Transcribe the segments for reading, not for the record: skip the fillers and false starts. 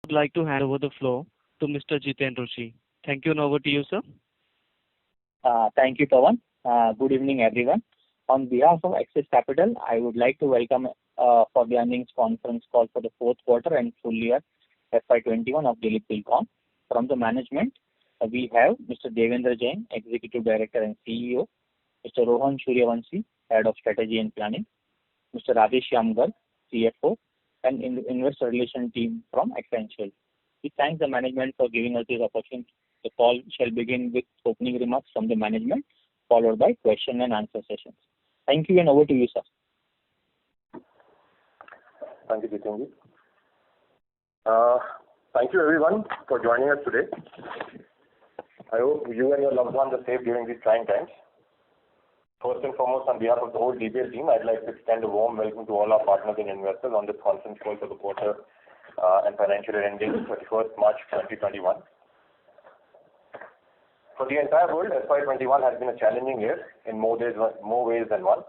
would like to hand over the floor to Mr. Jiten Rushi. Thank you, and over to you, sir. Thank you, Pawan. Good evening, everyone. On behalf of Axis Capital, I would like to welcome for the earnings conference call for the fourth quarter and full year FY21 of Dilip Bilcon. From the management, we have Mr. Devendra Jain, Executive Director and CEO, Mr. Rohan Suryavanshi, Head of Strategy and Planning, Mr. Rajesh Yamgar, CFO, and in the Investor Relations team from Accenture. We thank the management for giving us this opportunity. The call shall begin with opening remarks from the management, followed by question and answer sessions. Thank you, and over to you, sir. Thank you, Jitenji. Thank you, everyone, for joining us today. I hope you and your loved ones are safe during these trying times. First and foremost, on behalf of the whole DBL team, I'd like to extend a warm welcome to all our partners and investors on this conference call for the quarter and financial year ending 31st March 2021. For the entire world, FY21 has been a challenging year in more ways than one.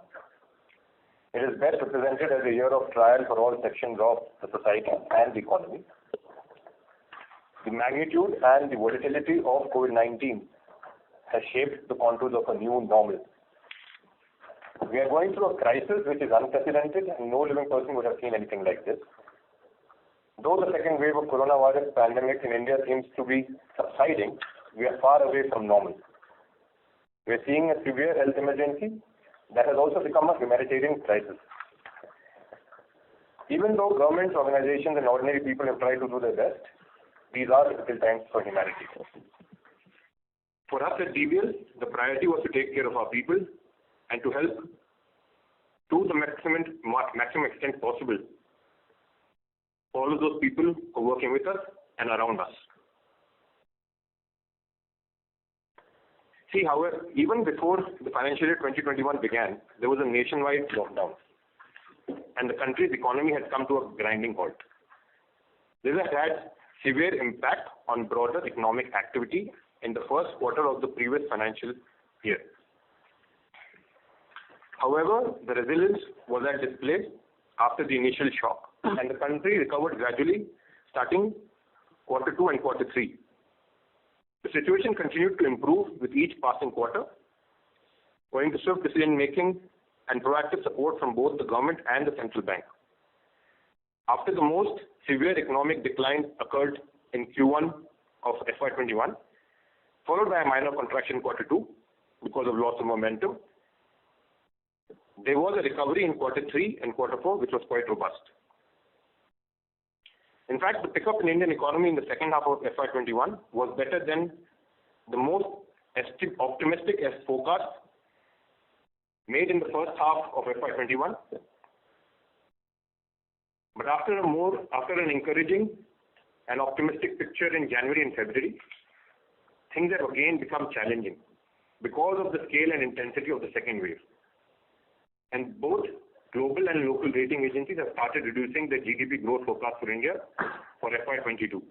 It is best represented as a year of trial for all sections of the society and the economy. The magnitude and the volatility of COVID-19 has shaped the contours of a new normal. We are going through a crisis which is unprecedented, and no living person would have seen anything like this. Though the second wave of coronavirus pandemic in India seems to be subsiding, we are far away from normal. We are seeing a severe health emergency that has also become a humanitarian crisis. Even though governments, organizations, and ordinary people have tried to do their best, these are difficult times for humanity. For us at DBL, the priority was to take care of our people and to help to the maximum extent possible all of those people who are working with us and around us. See, however, even before the financial year 2021 began, there was a nationwide lockdown, and the country's economy had come to a grinding halt. This has had severe impact on broader economic activity in the first quarter of the previous financial year. However, the resilience was at display after the initial shock, and the country recovered gradually starting quarter 2 and quarter 3. The situation continued to improve with each passing quarter, owing to swift decision-making and proactive support from both the government and the central bank. After the most severe economic decline occurred in Q1 of FY21, followed by a minor contraction in quarter 2 because of loss of momentum, there was a recovery in quarter 3 and quarter 4, which was quite robust. In fact, the pickup in Indian economy in the second half of FY21 was better than the most optimistic forecast made in the first half of FY21. But after an encouraging and optimistic picture in January and February, things have again become challenging because of the scale and intensity of the second wave. And both global and local rating agencies have started reducing the GDP growth forecast for India for FY22.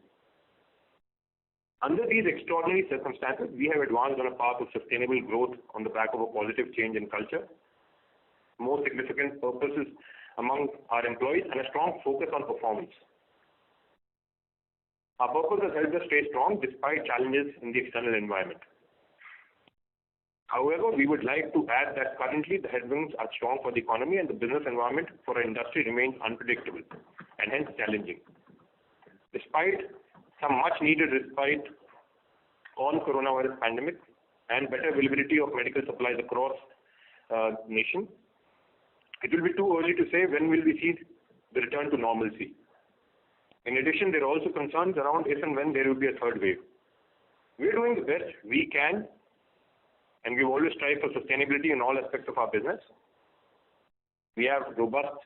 Under these extraordinary circumstances, we have advanced on a path of sustainable growth on the back of a positive change in culture, more significant purposes among our employees, and a strong focus on performance. Our purpose has helped us stay strong despite challenges in the external environment. However, we would like to add that currently the headwinds are strong for the economy, and the business environment for our industry remains unpredictable and hence challenging. Despite some much needed respite on coronavirus pandemic and better availability of medical supplies across nation, it will be too early to say when will we see the return to normalcy. In addition, there are also concerns around if and when there will be a third wave. We are doing the best we can, and we always strive for sustainability in all aspects of our business. We have robust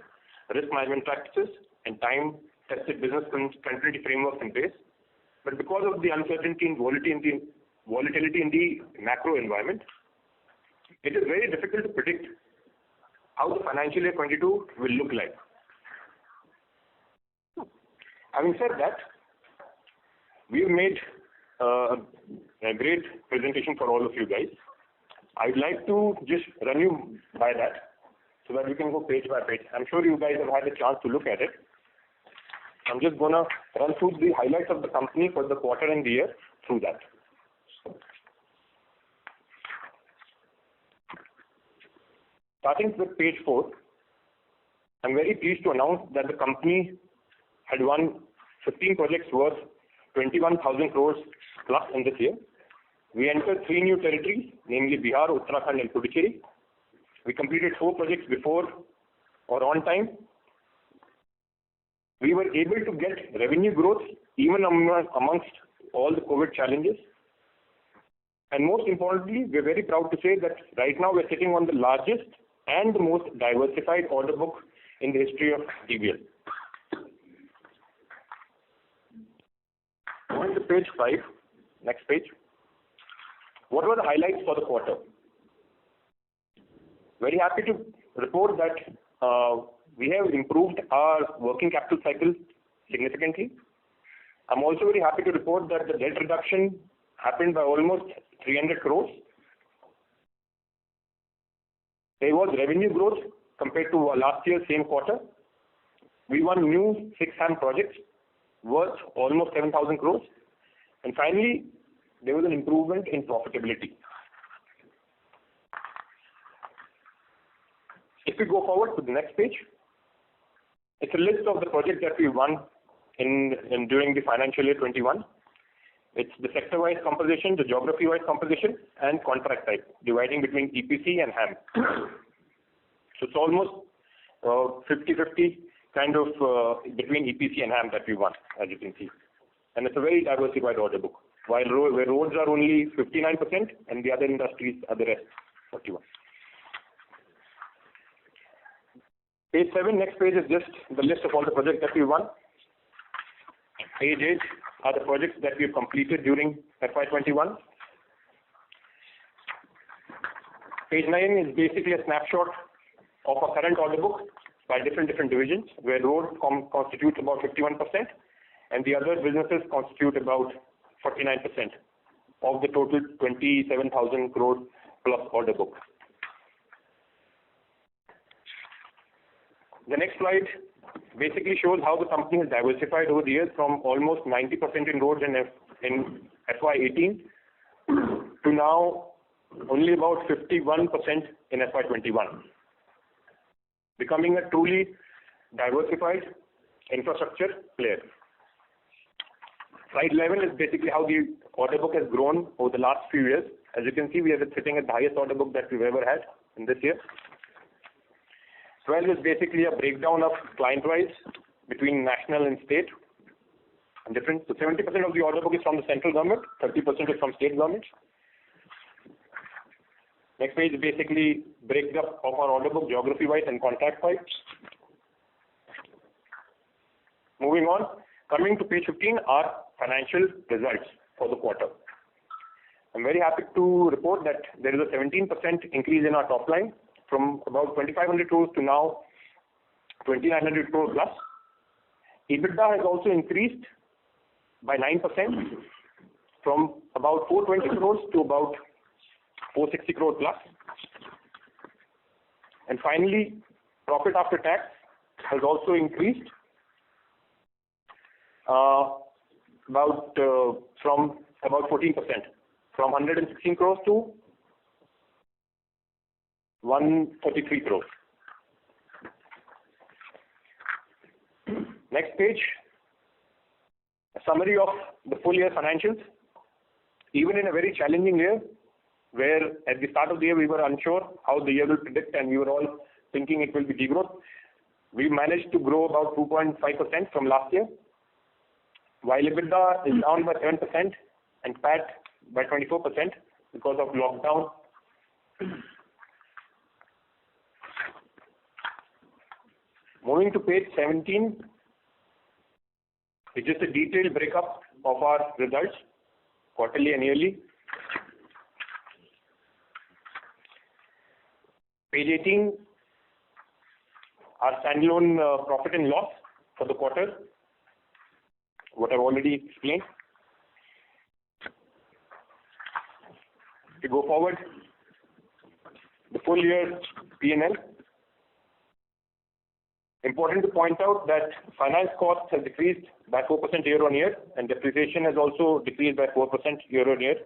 risk management practices and time-tested business continuity frameworks in place. But because of the uncertainty and volatility in the macro environment, it is very difficult to predict how the financial year 22 will look like. Having said that, we have made a great presentation for all of you guys. I'd like to just run you by that so that we can go page by page. I'm sure you guys have had a chance to look at it. I'm just going to run through the highlights of the company for the quarter and the year through that. Starting with page 4, I'm very pleased to announce that the company had won 15 projects worth 21,000 crores plus in this year. We entered 3 new territories, namely Bihar, Uttarakhand and Puducherry. We completed 4 projects before or on time. We were able to get revenue growth even amongst all the COVID challenges. And most importantly, we're very proud to say that right now we're sitting on the largest and the most diversified order book in the history of DBL. Going to page 5, next page. What were the highlights for the quarter? Very happy to report that we have improved our working capital cycle significantly. I'm also very happy to report that the debt reduction happened by almost 300 crores. There was revenue growth compared to last year's same quarter. We won new 6 HAM projects worth almost 7,000 crores. And finally, there was an improvement in profitability. If we go forward to the next page, it's a list of the projects that we won during the financial year 21. It's the sector-wise composition, the geography-wise composition, and contract type, dividing between EPC and HAM. So it's almost 50-50 kind of between EPC and HAM that we won, as you can see. And it's a very diversified order book, where roads are only 59% and the other industries are the rest, 41%. Page 7, next page is just the list of all the projects that we won. Page 8 are the projects that we have completed during FY21. Page 9 is basically a snapshot of our current order book by different divisions, where road constitutes about 51% and the other businesses constitute about 49% of the total 27,000 crore plus order book. The next slide basically shows how the company has diversified over the years from almost 90% in roads in FY18 to now only about 51% in FY21, becoming a truly diversified infrastructure player. Slide 11 is basically how the order book has grown over the last few years. As you can see, we are sitting at the highest order book that we've ever had in this year. 12 is basically a breakdown of client-wise between national and state. Different. So 70% of the order book is from the central government, 30% is from state governments. Next page basically breaks up of our order book geography-wise and contract-wise. Moving on, coming to page 15 are financial results for the quarter. I'm very happy to report that there is a 17% increase in our top line from about 2,500 crores to now 2,900 crores plus. EBITDA has also increased by 9% from about 420 crores to about 460 crores plus. And finally, profit after tax has also increased from about 14%, from 116 crores to 133 crores. Next page, a summary of the full year financials. Even in a very challenging year, where at the start of the year we were unsure how the year will predict and we were all thinking it will be degrowth, we managed to grow about 2.5% from last year, while EBITDA is down by 7% and PAT by 24% because of lockdown. Moving to page 17, it's just a detailed breakup of our results, quarterly and yearly. Page 18, our standalone profit and loss for the quarter, what I've already explained. To go forward, the full year P&L. Important to point out that finance costs have decreased by 4% year-on-year, and depreciation has also decreased by 4% year-on-year.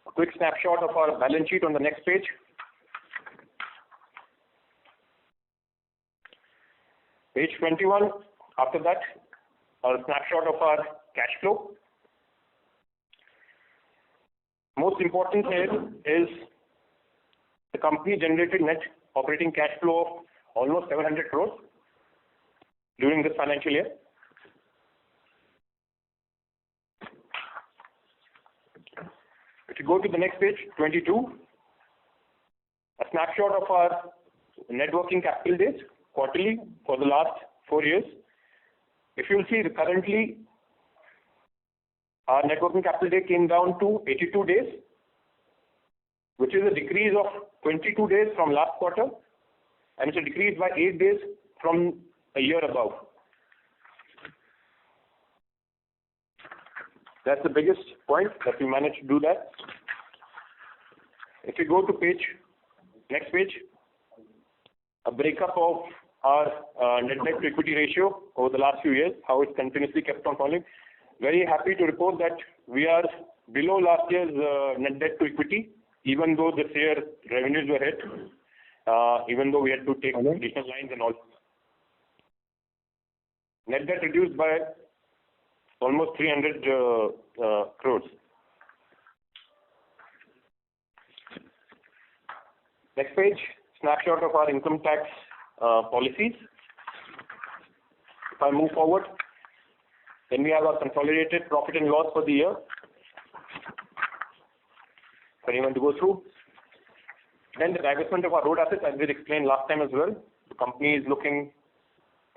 A quick snapshot of our balance sheet on the next page. Page 21, after that, a snapshot of our cash flow. Most important here is the company generated net operating cash flow of almost 700 crores during this financial year. If you go to the next page, 22, a snapshot of our net working capital days quarterly for the last 4 years. If you will see, currently our net working capital day came down to 82 days, which is a decrease of 22 days from last quarter, and it's a decrease by 8 days from a year above. That's the biggest point that we managed to do that. If you go to next page, a breakup of our net debt to equity ratio over the last few years, how it's continuously kept on falling. Very happy to report that we are below last year's net debt to equity, even though this year revenues were hit, even though we had to take additional lines and all. Net debt reduced by almost 300 crores. Next page, snapshot of our income tax policies. If I move forward, then we have our consolidated profit and loss for the year. For anyone to go through. Then the divestment of our road assets, as we explained last time as well. The company is looking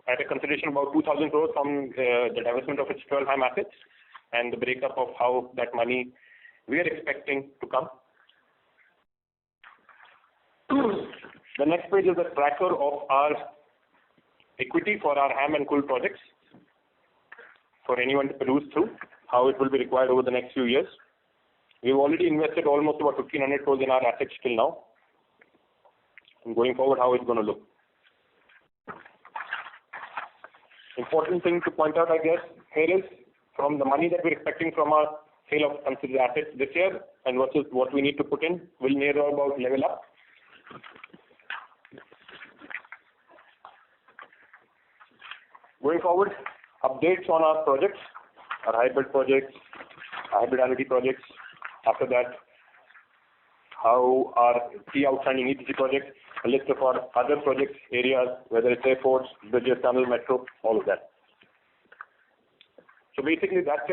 at a consideration about 2,000 crores from the divestment of its 12 HAM assets, and the breakup of how that money we are expecting to come. The next page is the tracker of our equity for our HAM and KUL projects, for anyone to peruse through, how it will be required over the next few years. We've already invested almost about 1,500 crores in our assets till now. And going forward, how it's going to look. Important thing to point out, I guess, here is from the money that we're expecting from our sale of considered assets this year and versus what we need to put in will near about level up. Going forward, updates on our projects, our hybrid projects, our hybrid annuity projects. After that, how our key outstanding EPC projects, a list of our other projects areas, whether it's airports, bridges, tunnel, metro, all of that. So basically, that's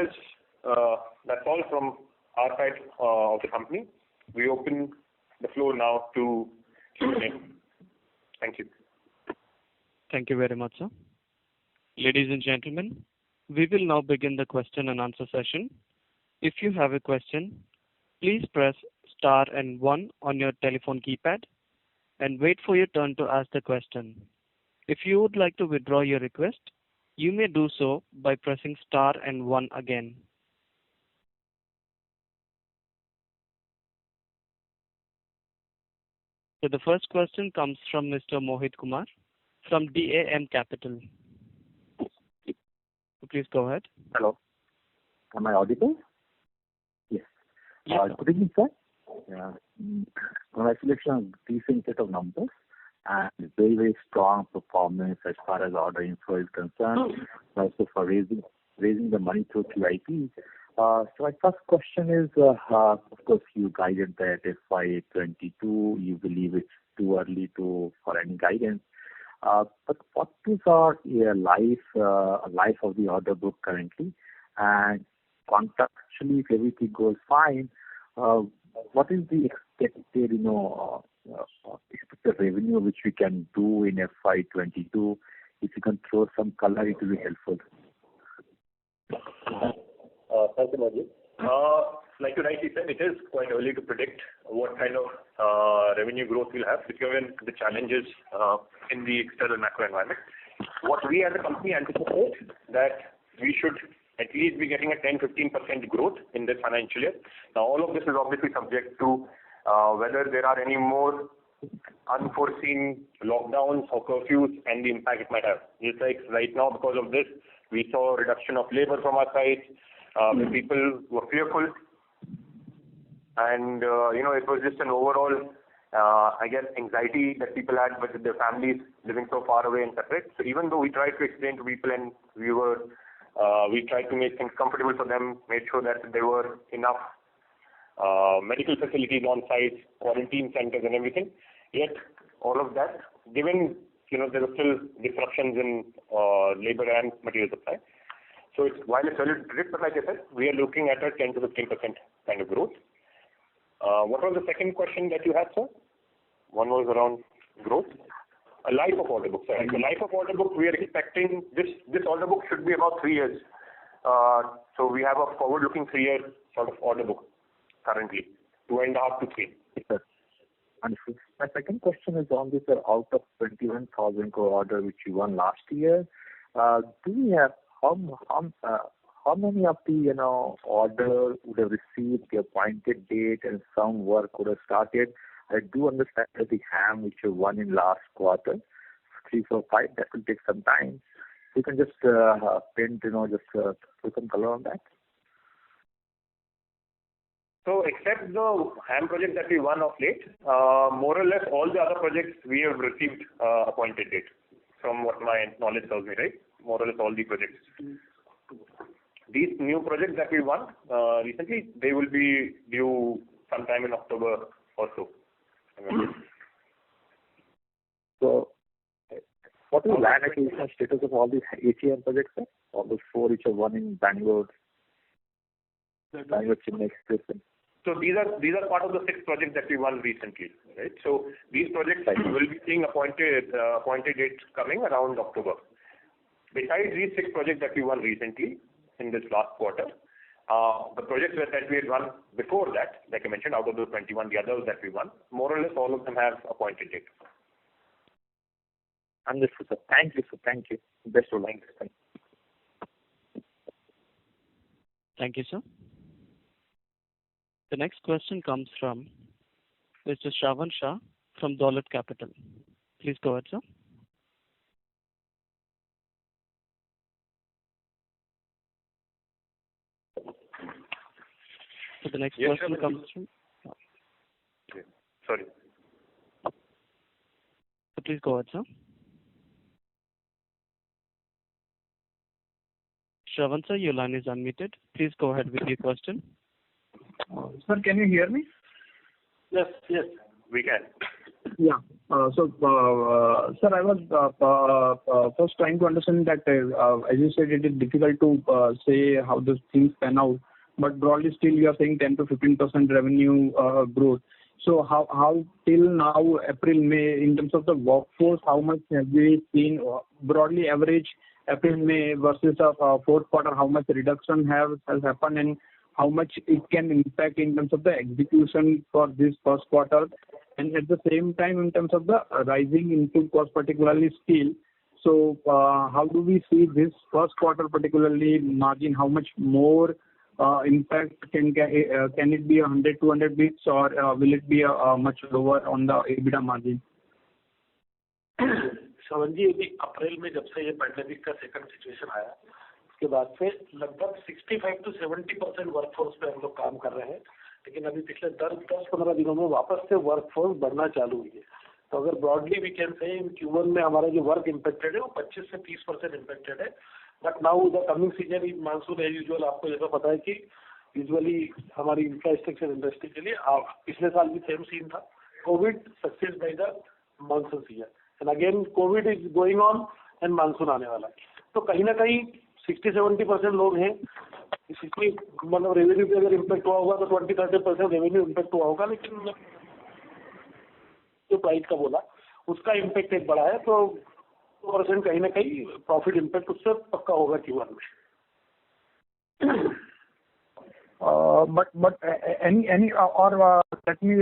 all from our side of the company. We open the floor now to Q&A. Thank you. Thank you very much, sir. Ladies and gentlemen, we will now begin the question and answer session. If you have a question, please press star and 1 on your telephone keypad and wait for your turn to ask the question. If you would like to withdraw your request, you may do so by pressing star and 1 again. So the first question comes from Mr. Mohit Kumar from DAM Capital. Please go ahead. Hello. Am I audible? Yes. Yes, good evening, sir. Congratulations on decent set of numbers and very, very strong performance as far as order inflow is concerned, also for raising the money through QIP. So my first question is, of course, you guided that FY22, you believe it's too early for any guidance. But what is our life of the order book currently? And contractually, if everything goes fine, what is the expected revenue which we can do in FY22? If you can throw some color, it will be helpful. Thank you, Mohit. Like you rightly said, it is quite early to predict what kind of revenue growth we'll have, given the challenges in the external macro environment. What we as a company anticipate that we should at least be getting a 10-15% growth in this financial year. Now, all of this is obviously subject to whether there are any more unforeseen lockdowns or curfews and the impact it might have. Just like right now, because of this, we saw a reduction of labor from our side. The people were fearful, and it was just an overall, anxiety that people had with their families living so far away and separate. So even though we tried to explain to people and we tried to make things comfortable for them, made sure that there were enough medical facilities on site, quarantine centers and everything. Yet all of that, given there were still disruptions in labor and material supply. So while it's early to predict, but like I said, we are looking at a 10 to 15% kind of growth. What was the second question that you had, sir? One was around growth. A life of order book. Sorry. The life of order book, we are expecting this order book should be about 3 years. So we have a forward-looking 3-year sort of order book currently, 2.5 to 3. Yes. Understood. My second question is on this out of 21,000 crore order which you won last year. Do we have how many of the order would have received the appointed date and some work would have started? I do understand that the HAM which you won in last quarter, 3, 4, 5, that will take some time. You can just paint, put some color on that. So except the HAM project that we won of late, more or less all the other projects we have received appointed date, from what my knowledge tells me, right? More or less all the projects. These new projects that we won recently, they will be due sometime in October or so. So, what is the land acquisition status of all these ACM projects, sir? All those 4 which are won in Bangalore, Chennai Express. So these are part of the 6 projects that we won recently, right? So these projects will be seeing appointed dates coming around October. Besides these 6 projects that we won recently in this last quarter, the projects that we had won before that, like I mentioned, out of the 21, the others that we won, more or less all of them have appointed dates. Understood, sir. Thank you, sir. Thank you. Best of luck. Thank you, sir. The next question comes from Mr. Shravan Shah from Dolat Capital. Please go ahead, sir. So the next question comes from... Sorry. So please go ahead, sir. Shravan sir, your line is unmuted. Please go ahead with your question. Sir, can you hear me? Yes, we can. Yeah. Sir, I was first trying to understand that, as you said, it is difficult to say how those things pan out, but broadly still you are saying 10 to 15% revenue growth. So how till now, April, May, in terms of the workforce, how much have we seen broadly average April, May versus fourth quarter, how much reduction has happened and how much it can impact in terms of the execution for this first quarter, and at the same time in terms of the rising input cost, particularly steel. So how do we see this first quarter, particularly margin? How much more impact can it be 100, 200 bits or will it be much lower on the EBITDA margin? श्रवण जी, अभी अप्रैल में जब से ये pandemic का second situation आया, उसके बाद से लगभग 65 to 70% वर्कफोर्स पे हम लोग काम कर रहे हैं, लेकिन अभी पिछले 10-15 दिनों में वापस से वर्कफोर्स बढ़ना चालू हुई है. तो अगर broadly we can say in Q1 में हमारा जो वर्क इम्पैक्टेड है वो 25 से 30% इम्पैक्टेड है. But now the coming season is monsoon as usual. आपको जैसा पता है कि यूजुअली हमारी इंफ्रास्ट्रक्चर इंडस्ट्री के लिए पिछले साल भी सेम सीन था. Covid success by the monsoon season and again Covid is going on and monsoon आने वाला है. तो कहीं ना कहीं 60-70% लोग हैं, इसकी मतलब रेवेन्यू पे अगर इम्पैक्ट हुआ होगा तो 20-30% रेवेन्यू इम्पैक्ट हुआ होगा, लेकिन जो प्राइस का बोला उसका इम्पैक्ट एक बड़ा है. तो 2% कहीं ना कहीं प्रॉफिट इम्पैक्ट उससे पक्का होगा Q1 में. But any or let me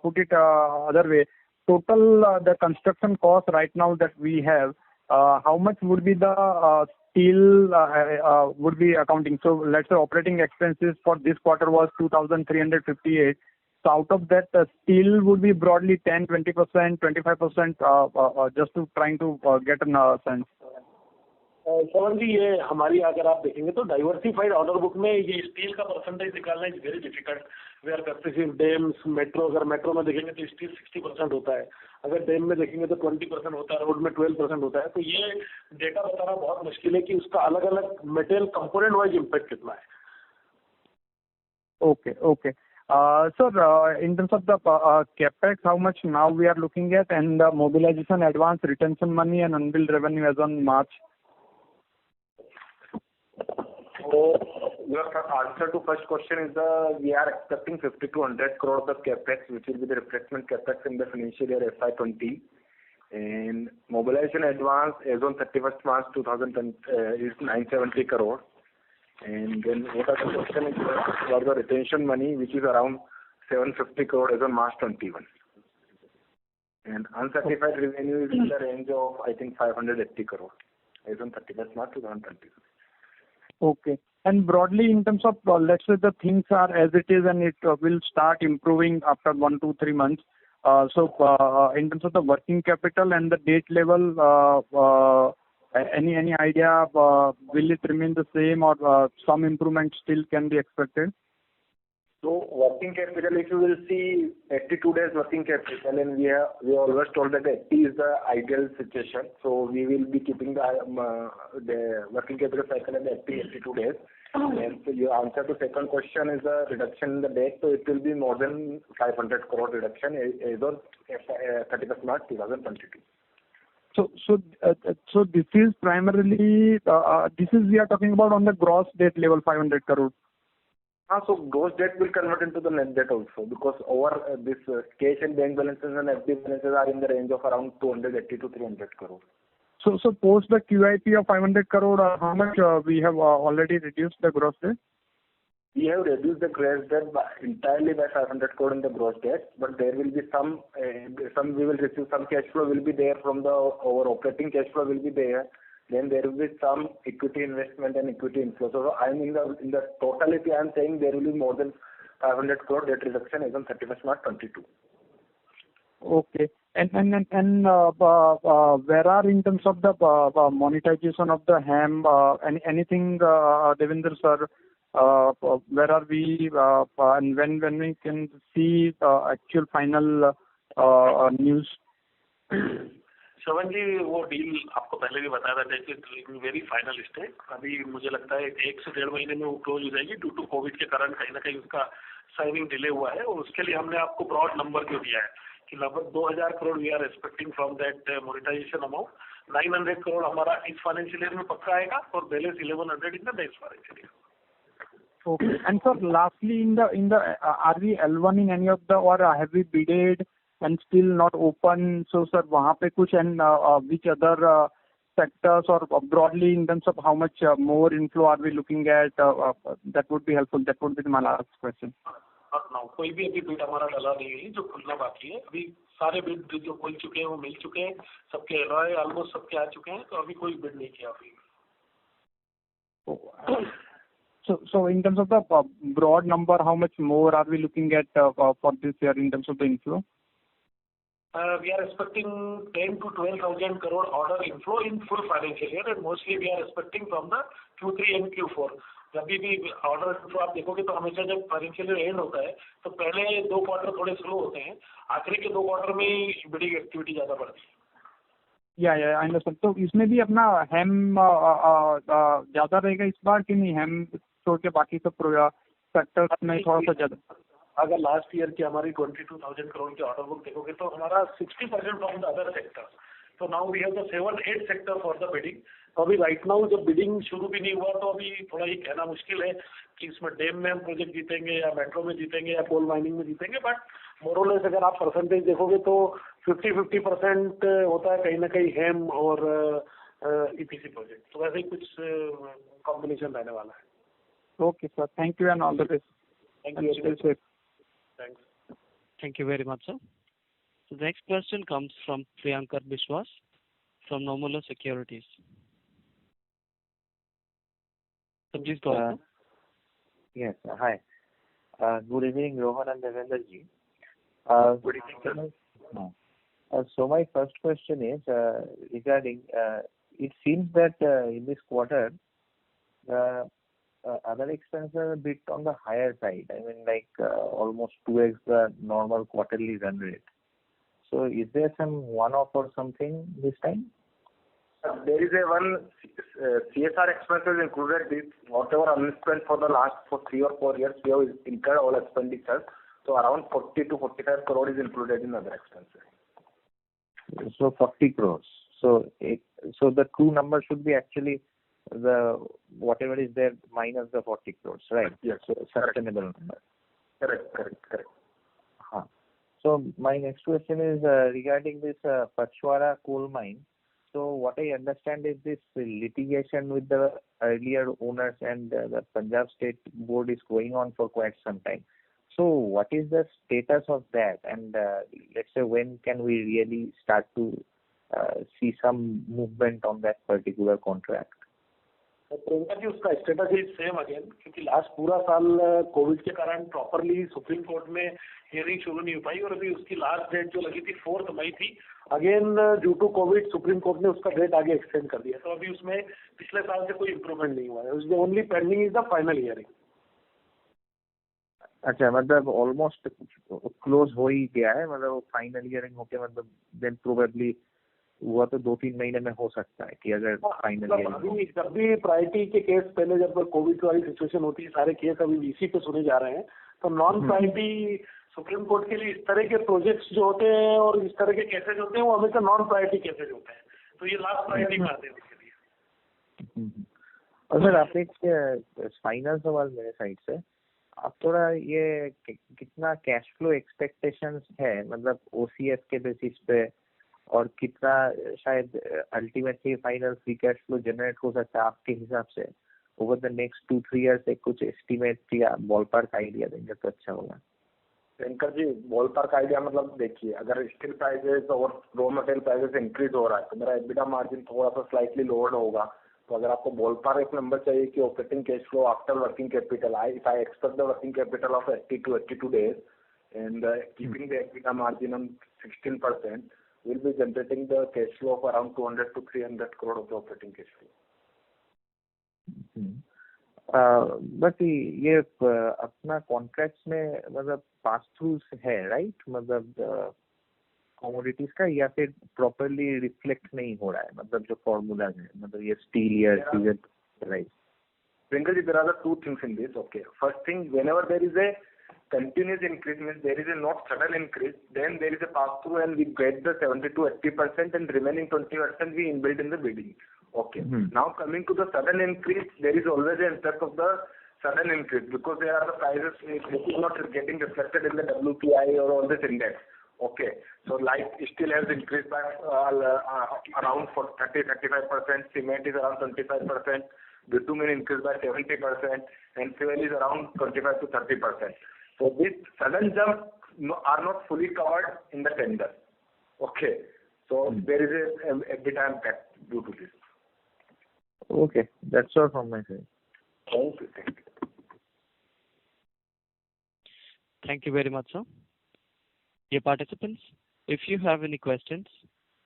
put it other way. Total the construction cost right now that we have, how much would be the steel would be accounting? So let's say operating expenses for this quarter was 2,358. So out of that, steel would be broadly 10, 20%, 25%, just to trying to get a sense. श्रवण जी, ये हमारी अगर आप देखेंगे तो diversified order book में ये steel का percentage निकालना is very difficult. We are practising dams, metro. अगर मेट्रो में देखेंगे तो स्टील 60% होता है, अगर डैम में देखेंगे तो 20% होता है, रोड में 12% होता है. तो ये डेटा बताना बहुत मुश्किल है कि उसका अलग अलग मटेरियल कंपोनेंट वाइज इम्पैक्ट कितना है. Okay. Sir, in terms of the capex, how much now we are looking at, and the mobilization, advance, retention money, and unbilled revenue as on March? So your answer to first question is we are expecting 50 to 100 crore of capex, which will be the replacement capex in the financial year FY20. And mobilization advance as on 31st March 2020 is 970 crore. And then what are the question is for the retention money, which is around 750 crore as on March 21. And uncertified revenue is in the range of, I think, 580 crore as on 31st March 2020. Okay. And broadly, in terms of, let's say the things are as it is and it will start improving after 1, 2, 3 months. So in terms of the working capital and the debt level, any idea, will it remain the same or some improvement still can be expected? So working capital, if you will see 82 days working capital, and we always told that 80 is the ideal situation. So we will be keeping the working capital cycle at 82 days. And so your answer to second question is a reduction in the debt. So it will be more than 500 crore reduction as on 31st March 2022. So this is primarily we are talking about on the gross debt level 500 crore. So gross debt will convert into the net debt also, because over this cash and bank balances and FD balances are in the range of around 280 to 300 crore. So post the QIP of 500 crore, how much we have already reduced the gross debt? We have reduced the gross debt entirely by 500 crore in the gross debt, but there will be some we will receive some cash flow will be there from our operating cash flow will be there. Then there will be some equity investment and equity inflow. So I am in the totality, I am saying there will be more than 500 crore debt reduction as on 31st March 22. Okay. And where are in terms of the monetization of the HAM, anything, Devendra sir, where are we, and when we can see actual final news? श्रवण जी, वो deal आपको पहले भी बताया था कि very final stage. अभी मुझे लगता है 1 से 1.5 महीने में वो क्लोज हो जाएगी. ड्यू टू कोविड के कारण कहीं ना कहीं उसका साइनिंग डिले हुआ है, और उसके लिए हमने आपको ब्रॉड नंबर जो दिया है कि लगभग 2000 crore we are expecting from that monetisation amount. 900 crore हमारा इस फाइनेंशियल ईयर में पक्का आएगा और balance 1100 in the next financial year. Okay. And sir, lastly, in the are we L1 in any of the, or have we bidded and still not open? So sir, वहाँ पे कुछ, and which other sectors, or broadly in terms of how much more inflow are we looking at? That would be helpful. That would be my last question. कोई भी अभी bid हमारा डला नहीं है, जो खुलना बाकी है. अभी सारे बिड जो खुल चुके हैं वो मिल चुके हैं, सबके एलओआई ऑलमोस्ट सबके आ चुके हैं. तो अभी कोई बिड नहीं किया अभी. So in terms of the broad number, how much more are we looking at for this year in terms of the inflow? We are expecting 10 to 12,000 crore order inflow in full financial year, and mostly we are expecting from the Q3 and Q4. जब भी order inflow आप देखोगे तो हमेशा जब financial year and होता है तो पहले 2 क्वार्टर थोड़े स्लो होते हैं, आखिरी के 2 क्वार्टर में ही बिडिंग एक्टिविटी ज्यादा बढ़ती है. या आई अंडरस्टैंड. तो इसमें भी अपना हैम ज्यादा रहेगा इस बार कि नहीं? हैम छोड़ के बाकी सब सेक्टर्स में थोड़ा सा ज्यादा. अगर लास्ट ईयर की हमारी 22,000 करोड़ की ऑर्डर बुक देखोगे तो हमारा 60% फ्रॉम द अदर सेक्टर. तो now we have the 7-8 sector for the bidding. तो अभी राइट नाउ जब बिडिंग शुरू भी नहीं हुआ तो अभी थोड़ा ये कहना मुश्किल है कि इसमें डैम में हम प्रोजेक्ट जीतेंगे या मेट्रो में जीतेंगे या कोल माइनिंग में जीतेंगे. बट मोरलेस अगर आप परसेंटेज देखोगे तो 50% होता है कहीं ना कहीं हैम और ईपीसी प्रोजेक्ट. तो वैसे ही कुछ कॉम्बिनेशन रहने वाला है. Okay sir, thank you and all the best. Thank you. Stay safe. Thanks. Thank you very much, sir. So the next question comes from Priyankar Biswas from Nomura Securities. So please go ahead. Yes, hi. Good evening, Rohan and Devendra ji. Good evening, sir. So my first question is regarding, it seems that in this quarter, other expenses are a bit on the higher side. I mean, like almost 2x the normal quarterly run rate. So is there some one-off or something this time? There is a one CSR expenses included. This whatever unspent for the last 3 or 4 years, we have incurred all expenditures. So around 40 to 45 crore is included in other expenses. So 40 crores. So the true number should be actually the whatever is there minus the 40 crores, right? Yes. So sustainable number. Correct. So my next question is regarding this Pachwara coal mine. So what I understand is this litigation with the earlier owners and the Punjab State Board is going on for quite some time. So what is the status of that? And let's say when can we really start to see some movement on that particular contract? Priyanka ji, उसका status is same again, क्योंकि last पूरा साल Covid के कारण properly supreme court में hearing शुरू नहीं हो पाई और अभी उसकी लास्ट डेट जो लगी थी 4 मई थी। Again due to Covid Supreme Court ने उसका डेट आगे एक्सटेंड कर दिया, तो अभी उसमें पिछले साल से कोई इम्प्रूवमेंट नहीं हुआ है। Only pending is the final hearing. अच्छा, मतलब ऑलमोस्ट क्लोज हो ही गया है, मतलब फाइनल हियरिंग होके मतलब देन प्रोबेबली हुआ तो 2-3 महीने में हो सकता है कि अगर फाइनल अभी जब भी प्रायोरिटी के केस पहले जब कोविड वाली सिचुएशन होती है, सारे केस अभी वीसी पे सुने जा रहे हैं, तो नॉन प्रायोरिटी सुप्रीम कोर्ट के लिए इस तरह के प्रोजेक्ट्स जो होते हैं और इस तरह के केसेज होते हैं वो हमेशा नॉन प्रायोरिटी केसेज होते हैं, तो ये लास्ट प्रायोरिटी में आते हैं इसके लिए। और सर आप एक फाइनल सवाल मेरे साइड से, आप थोड़ा ये कितना कैश फ्लो एक्सपेक्टेशंस है, मतलब ओसीएफ के बेसिस पे, और कितना शायद ultimately final free cash flow generate हो सकता है आपके हिसाब से ओवर द नेक्स्ट 2-3 ईयर्स से? कुछ एस्टिमेट या बॉल पार्क आइडिया देंगे तो अच्छा होगा। Shankar ji, ball park idea मतलब देखिए, अगर स्टील प्राइसेस और रॉ मटेरियल प्राइसेस इंक्रीज हो रहा है तो मेरा एबिटा मार्जिन थोड़ा सा स्लाइटली लोअर होगा। तो अगर आपको बॉल पार्क एक नंबर चाहिए कि operating cash flow after working capital, I expect the working capital of 80 to 82 days and keeping the EBITDA margin on 16%, will be generating the cash flow of around 200 to 300 crore of the operating cash flow. But ये अपना contracts में मतलब pass through है right, मतलब commodities का, या फिर properly reflect नहीं हो रहा है, मतलब जो फॉर्मूला है, मतलब ये स्टील या right? Pringle ji, there are the two things in this. Okay, first thing, whenever there is a continuous increase, means there is a not sudden increase, then there is a pass through and we get the 70 to 80% and remaining 20% we inbuilt in the bidding. Okay. Now coming to the sudden increase, there is always an impact of the sudden increase because there are the prices which is not getting reflected in the WPI or all this index. Okay, so like steel has increased by around 30-35%, cement is around 25%, bitumen increased by 70%, and fuel is around 25 to 30%. So this sudden jump are not fully covered in the tender. Okay, so there is a bit impact due to this. Okay, that's all from my side. Okay, thank you. Thank you very much, sir. Dear participants, if you have any questions,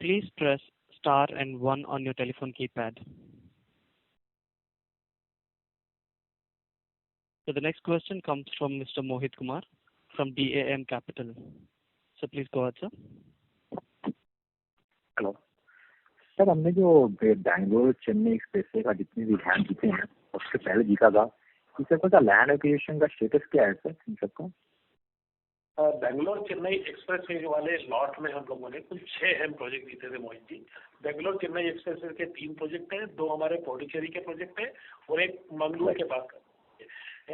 please press star and 1 on your telephone keypad. So the next question comes from Mr. Mohit Kumar from DAM Capital. So please go ahead, sir. Hello sir, हमने जो Bangalore Chennai expressway का जितने भी land जीते हैं उससे पहले जीता था, इस सबका का लैंड एक्विजिशन का स्टेटस क्या है सर इन सबका? बेंगलोर चेन्नई एक्सप्रेसवे वाले लॉट में हम लोगों ने कुल 6 अहम प्रोजेक्ट जीते थे मोहित जी। बेंगलोर चेन्नई एक्सप्रेसवे के 3 प्रोजेक्ट हैं, 2 हमारे पौडुचेरी के प्रोजेक्ट है और एक मंगलूर के पास है।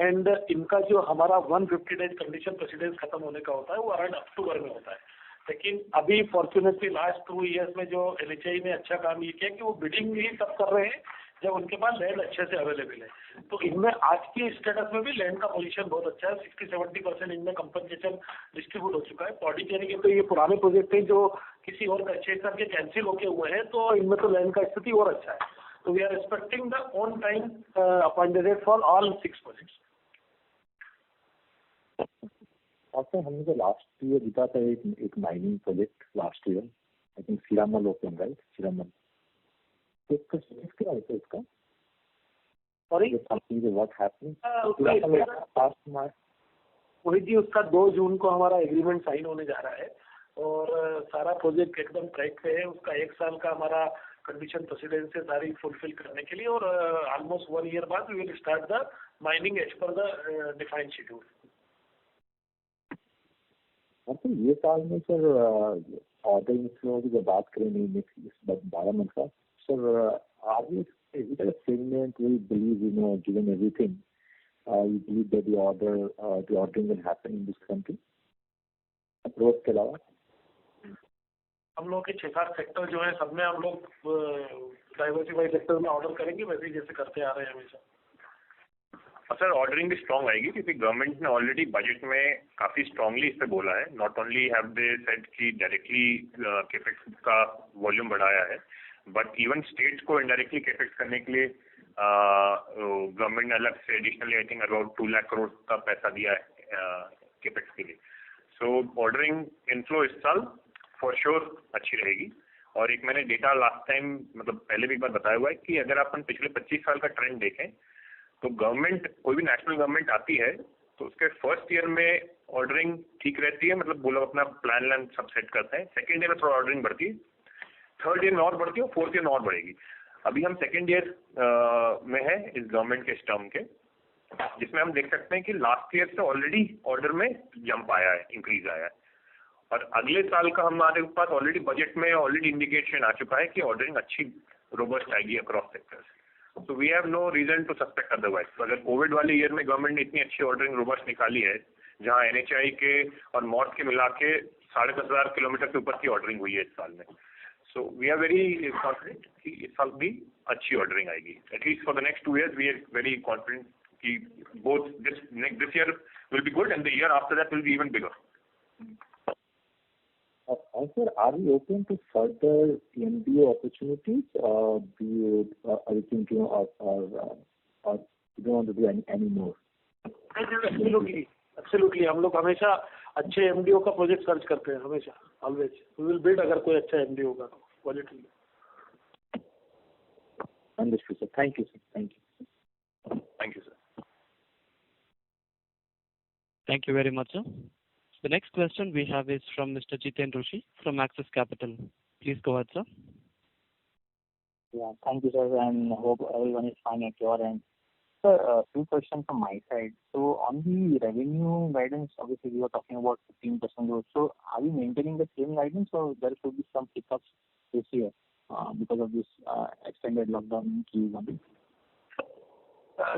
एंड इनका जो हमारा 150 डेज कंडीशन प्रेसिडेंस खत्म होने का होता है वो अराउंड अक्टूबर में होता है। लेकिन अभी फॉर्चुनेटली लास्ट 2 इयर्स में जो एनएचआई ने अच्छा काम ये किया कि वो बिडिंग ही तब कर रहे हैं जब उनके पास लैंड अच्छे से अवेलेबल है। तो इनमें आज के स्टेटस में भी लैंड का पोजीशन बहुत अच्छा है, 60-70% इनमें कंपनसेशन डिस्ट्रीब्यूट हो चुका है। पौडुचेरी के तो ये पुराने प्रोजेक्ट हैं जो किसी और अच्छे करके कैंसिल होके हुए हैं, तो इनमें तो लैंड का स्थिति और अच्छा है। तो we are expecting the on time appointed date for all 6 projects. और सर हमने जो लास्ट ईयर जीता था एक mining project last year, I think Siramal open, right? Siramal, तो इसका status क्या है सर इसका? Sorry what happened? वही जी, उसका 2 जून को हमारा एग्रीमेंट साइन होने जा रहा है और सारा प्रोजेक्ट एकदम ट्रैक पे है। उसका 1 साल का हमारा कंडीशन प्रेसिडेंस है सारी फुलफिल करने के लिए, और ऑलमोस्ट 1 ईयर बाद we will start the mining as per the defined schedule. तो ये साल में सर ऑर्डर इन्फ्लो की जब बात करें नेक्स्ट 12 मंथ का, sir are you segment will believe, given everything, you believe that the ordering will happen in this country approach के अलावा? हम लोग के 6-7 सेक्टर जो है सब में हम लोग डाइवर्सिफाइड सेक्टर में ऑर्डर करेंगे, वैसे ही जैसे करते आ रहे हैं हमेशा। सर ऑर्डरिंग भी स्ट्रॉन्ग आएगी क्योंकि गवर्नमेंट ने ऑलरेडी बजट में काफी स्ट्रांगली इस पे बोला है। Not only have they said कि डायरेक्टली कैपेक्स का वॉल्यूम बढ़ाया है, बट इवन स्टेट्स को इनडायरेक्टली कैपेक्स करने के लिए गवर्नमेंट ने अलग से additionally I think around 2 lakh crore का पैसा दिया है कैपेक्स के लिए। सो ऑर्डरिंग इनफ्लो इस साल फॉर श्योर अच्छी रहेगी। और एक मैंने डेटा लास्ट टाइम मतलब पहले भी एक बार बताया हुआ है कि अगर अपन पिछले 25 साल का ट्रेंड देखें तो गवर्नमेंट, कोई भी नेशनल गवर्नमेंट आती है तो उसके फर्स्ट ईयर में ऑर्डरिंग ठीक रहती है, मतलब वो लोग अपना प्लान सब सेट करते हैं। सेकंड ईयर में थोड़ा ऑर्डरिंग बढ़ती है, थर्ड ईयर में और बढ़ती है, फोर्थ ईयर में और बढ़ेगी। अभी हम सेकंड ईयर में है इस गवर्नमेंट के टर्म के, जिसमें हम देख सकते हैं कि लास्ट ईयर से ऑलरेडी ऑर्डर में जंप आया है, इंक्रीज आया है। और अगले साल का हमारे पास ऑलरेडी बजट में ऑलरेडी इंडिकेशन आ चुका है कि ऑर्डरिंग अच्छी रोबस्ट आएगी across sectors. So we have no reason to suspect otherwise. तो अगर कोविड वाले ईयर में गवर्नमेंट ने इतनी अच्छी ऑर्डरिंग रोबस्ट निकाली है, जहां NHI के और मॉर्ट के मिला के 10,500 किलोमीटर के ऊपर की ऑर्डरिंग हुई है इस साल में। So we are very confident कि इस साल भी अच्छी ऑर्डरिंग आएगी। At least for the next 2 years we are very confident कि both this year will be good and the year after that will be even bigger. Sir, are we open to further MDO opportunities? Do you are you thinking or you don't want to do any more? Absolutely, हम लोग हमेशा अच्छे MDO का project search करते हैं हमेशा, always we will build अगर कोई अच्छा MDO होगा तो quality. Understood, sir. Thank you, sir. Thank you, sir. Thank you very much, sir. The next question we have is from Mr. Jiten Rushi from Axis Capital. Please go ahead, sir. Yeah, thank you, sir, and hope everyone is fine at your end. Sir, two questions from my side. So on the revenue guidance, obviously we were talking about 15% growth. So are we maintaining the same guidance or there should be some pickups this year because of this extended lockdown in Q1?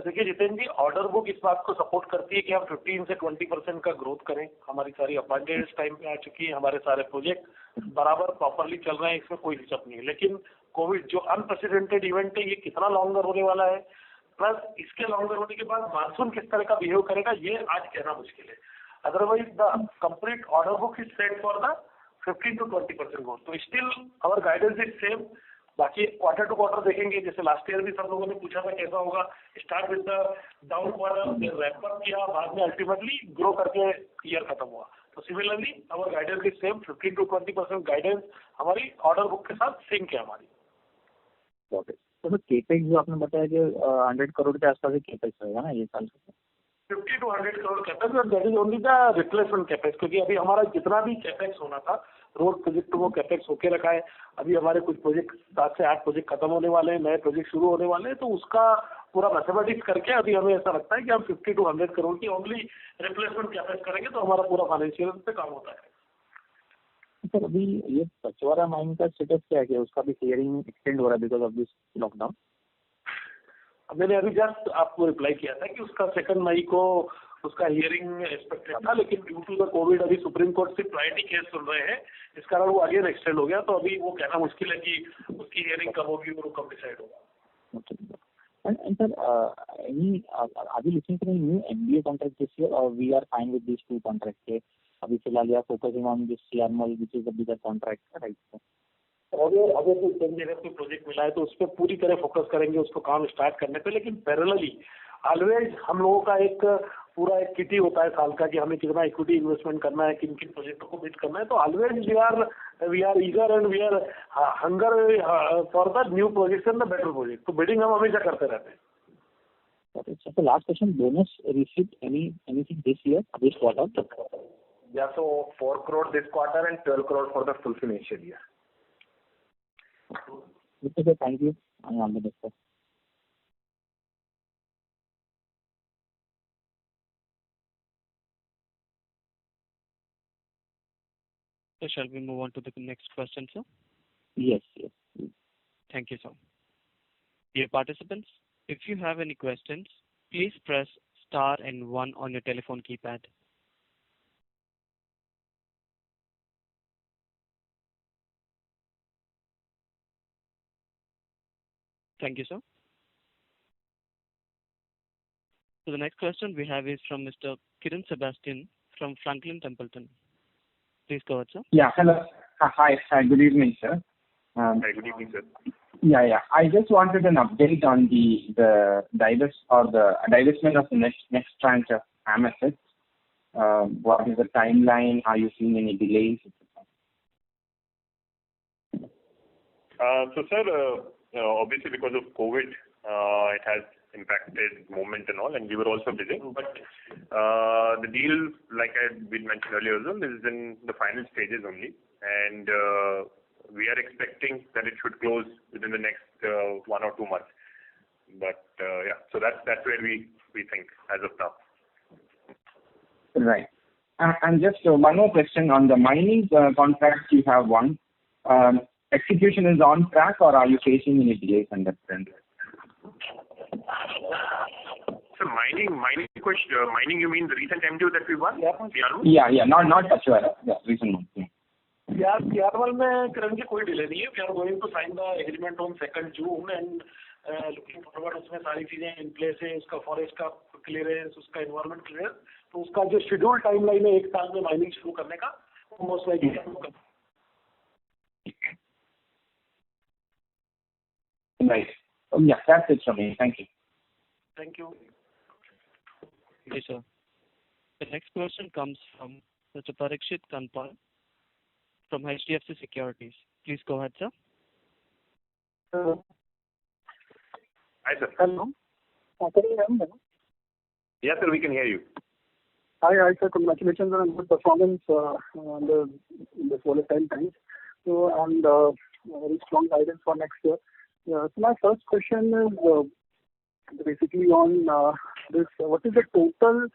देखिए जितेंद्र जी, order book इस बात को support करती है कि हम 15 से 20% का ग्रोथ करें। हमारी सारी अपॉइंटेड टाइम पे आ चुकी है, हमारे सारे प्रोजेक्ट बराबर प्रॉपरली चल रहे हैं, इसमें कोई दिक्कत नहीं है। लेकिन कोविड जो अनप्रेसिडेंटेड इवेंट है, ये कितना लॉन्गर होने वाला है, प्लस इसके लॉन्गर होने के बाद मानसून किस तरह का बिहेव करेगा, ये आज कहना मुश्किल है। Otherwise the complete order book is set for the 15 to 20% growth. तो still our guidance is same. बाकी क्वार्टर टू क्वार्टर देखेंगे, जैसे लास्ट ईयर भी सब लोगों ने पूछा था कैसा होगा, start with the down quarter, फिर रैंप अप किया, बाद में अल्टीमेटली ग्रो करके ईयर खत्म हुआ। तो similarly our guidance is same, 15 to 20% guidance हमारी ऑर्डर बुक के साथ सिंक है हमारी। तो केपेक्स जो आपने बताया कि 100 करोड़ के आसपास केपेक्स रहेगा ना ये साल का? 50 to 100 करोड़ कैपेक्स, और that is only the replacement capex, क्योंकि अभी हमारा जितना भी कैपेक्स होना था रोड प्रोजेक्ट वो कैपेक्स होके रखा है। अभी हमारे कुछ प्रोजेक्ट 7 से 8 प्रोजेक्ट खत्म होने वाले हैं, नए प्रोजेक्ट शुरू होने वाले हैं, तो उसका पूरा मैथमेटिक्स करके अभी हमें ऐसा लगता है कि हम 50 to 100 करोड़ की ओनली रिप्लेसमेंट कैपेक्स करेंगे तो हमारा पूरा फाइनेंशियल पे काम होता है। सर अभी ये पचवारा माइन का स्टेटस क्या है कि उसका भी हियरिंग एक्सटेंड हो रहा है बिकॉज ऑफ दिस लॉकडाउन? मैंने अभी जस्ट आपको रिप्लाई किया था कि उसका 2 मई को उसका हियरिंग एक्सपेक्टेड था, लेकिन ड्यू टू द कोविड अभी सुप्रीम कोर्ट से प्रायोरिटी केस सुन रहे हैं, इस कारण वो अगेन एक्सटेंड हो गया। तो अभी वो कहना मुश्किल है कि उसकी हियरिंग कब होगी और कब डिसाइड होगा। And sir, are we looking for a new MBO contract this year or we are fine with these 2 contracts? अभी फिलहाल we are focusing on this CRML which is the bigger contract, right? अगर कोई project मिला है तो उस पर पूरी तरह फोकस करेंगे, उसको काम स्टार्ट करने पे। लेकिन पैरेलली ऑलवेज हम लोगों का एक पूरा एक किटी होता है साल का कि हमें कितना इक्विटी इन्वेस्टमेंट करना है, किन किन प्रोजेक्टों को बिड करना है. तो always we are eager and we are hunger for the new project and the better project. तो बिडिंग हम हमेशा करते रहते हैं. Okay, so the last question, bonus received anything this year, this quarter? Yeah, so 4 crore this quarter and 12 crore for the full financial year. Okay, sir, thank you. And all the best, sir. So shall we move on to the next question, sir? Yes, yes. Thank you, sir. Dear participants, if you have any questions, please press star and 1 on your telephone keypad. Thank you, sir. So the next question we have is from Mr. Kiran Sebastian from Franklin Templeton. Please go ahead, sir. Yeah, hello. Hi, good evening, sir. Hi, good evening, sir. Yeah. I just wanted an update on the divestment of the next tranche of Amethyst. What is the timeline? Are you seeing any delays? So, sir, obviously because of COVID, it has impacted movement and all, and we were also busy. But the deal, like I had been mentioned earlier as well, is in the final stages only, and we are expecting that it should close within the next 1 or 2 months. But yeah, so that's where we think as of now. Right. And just one more question on the mining contracts you have won. Execution is on track, or are you facing any delays on that front? So mining question, mining, you mean the recent MDO that we won? Yeah. Not Pachwara. Yeah, recent one. Yeah. Yarwal में currently कोई delay नहीं है. We are going to sign the agreement on 2nd June and looking forward उसमें सारी चीजें in place है. उसका forest का clearance, उसका environment clearance. तो उसका जो schedule timeline है 1 साल में mining शुरू करने का, वो most likely Right. Yeah, that's it from me. Thank you. Thank you. Yes, sir. The next question comes from Mr. Parikshit Kanpal from HDFC Securities. Please go ahead, sir. Hi, sir. Hello. Can you hear me? Yes, sir, we can hear you. Hi, sir. Congratulations on a good performance in the volatile times. So, and very strong guidance for next year. So my first question is basically on this. What is the total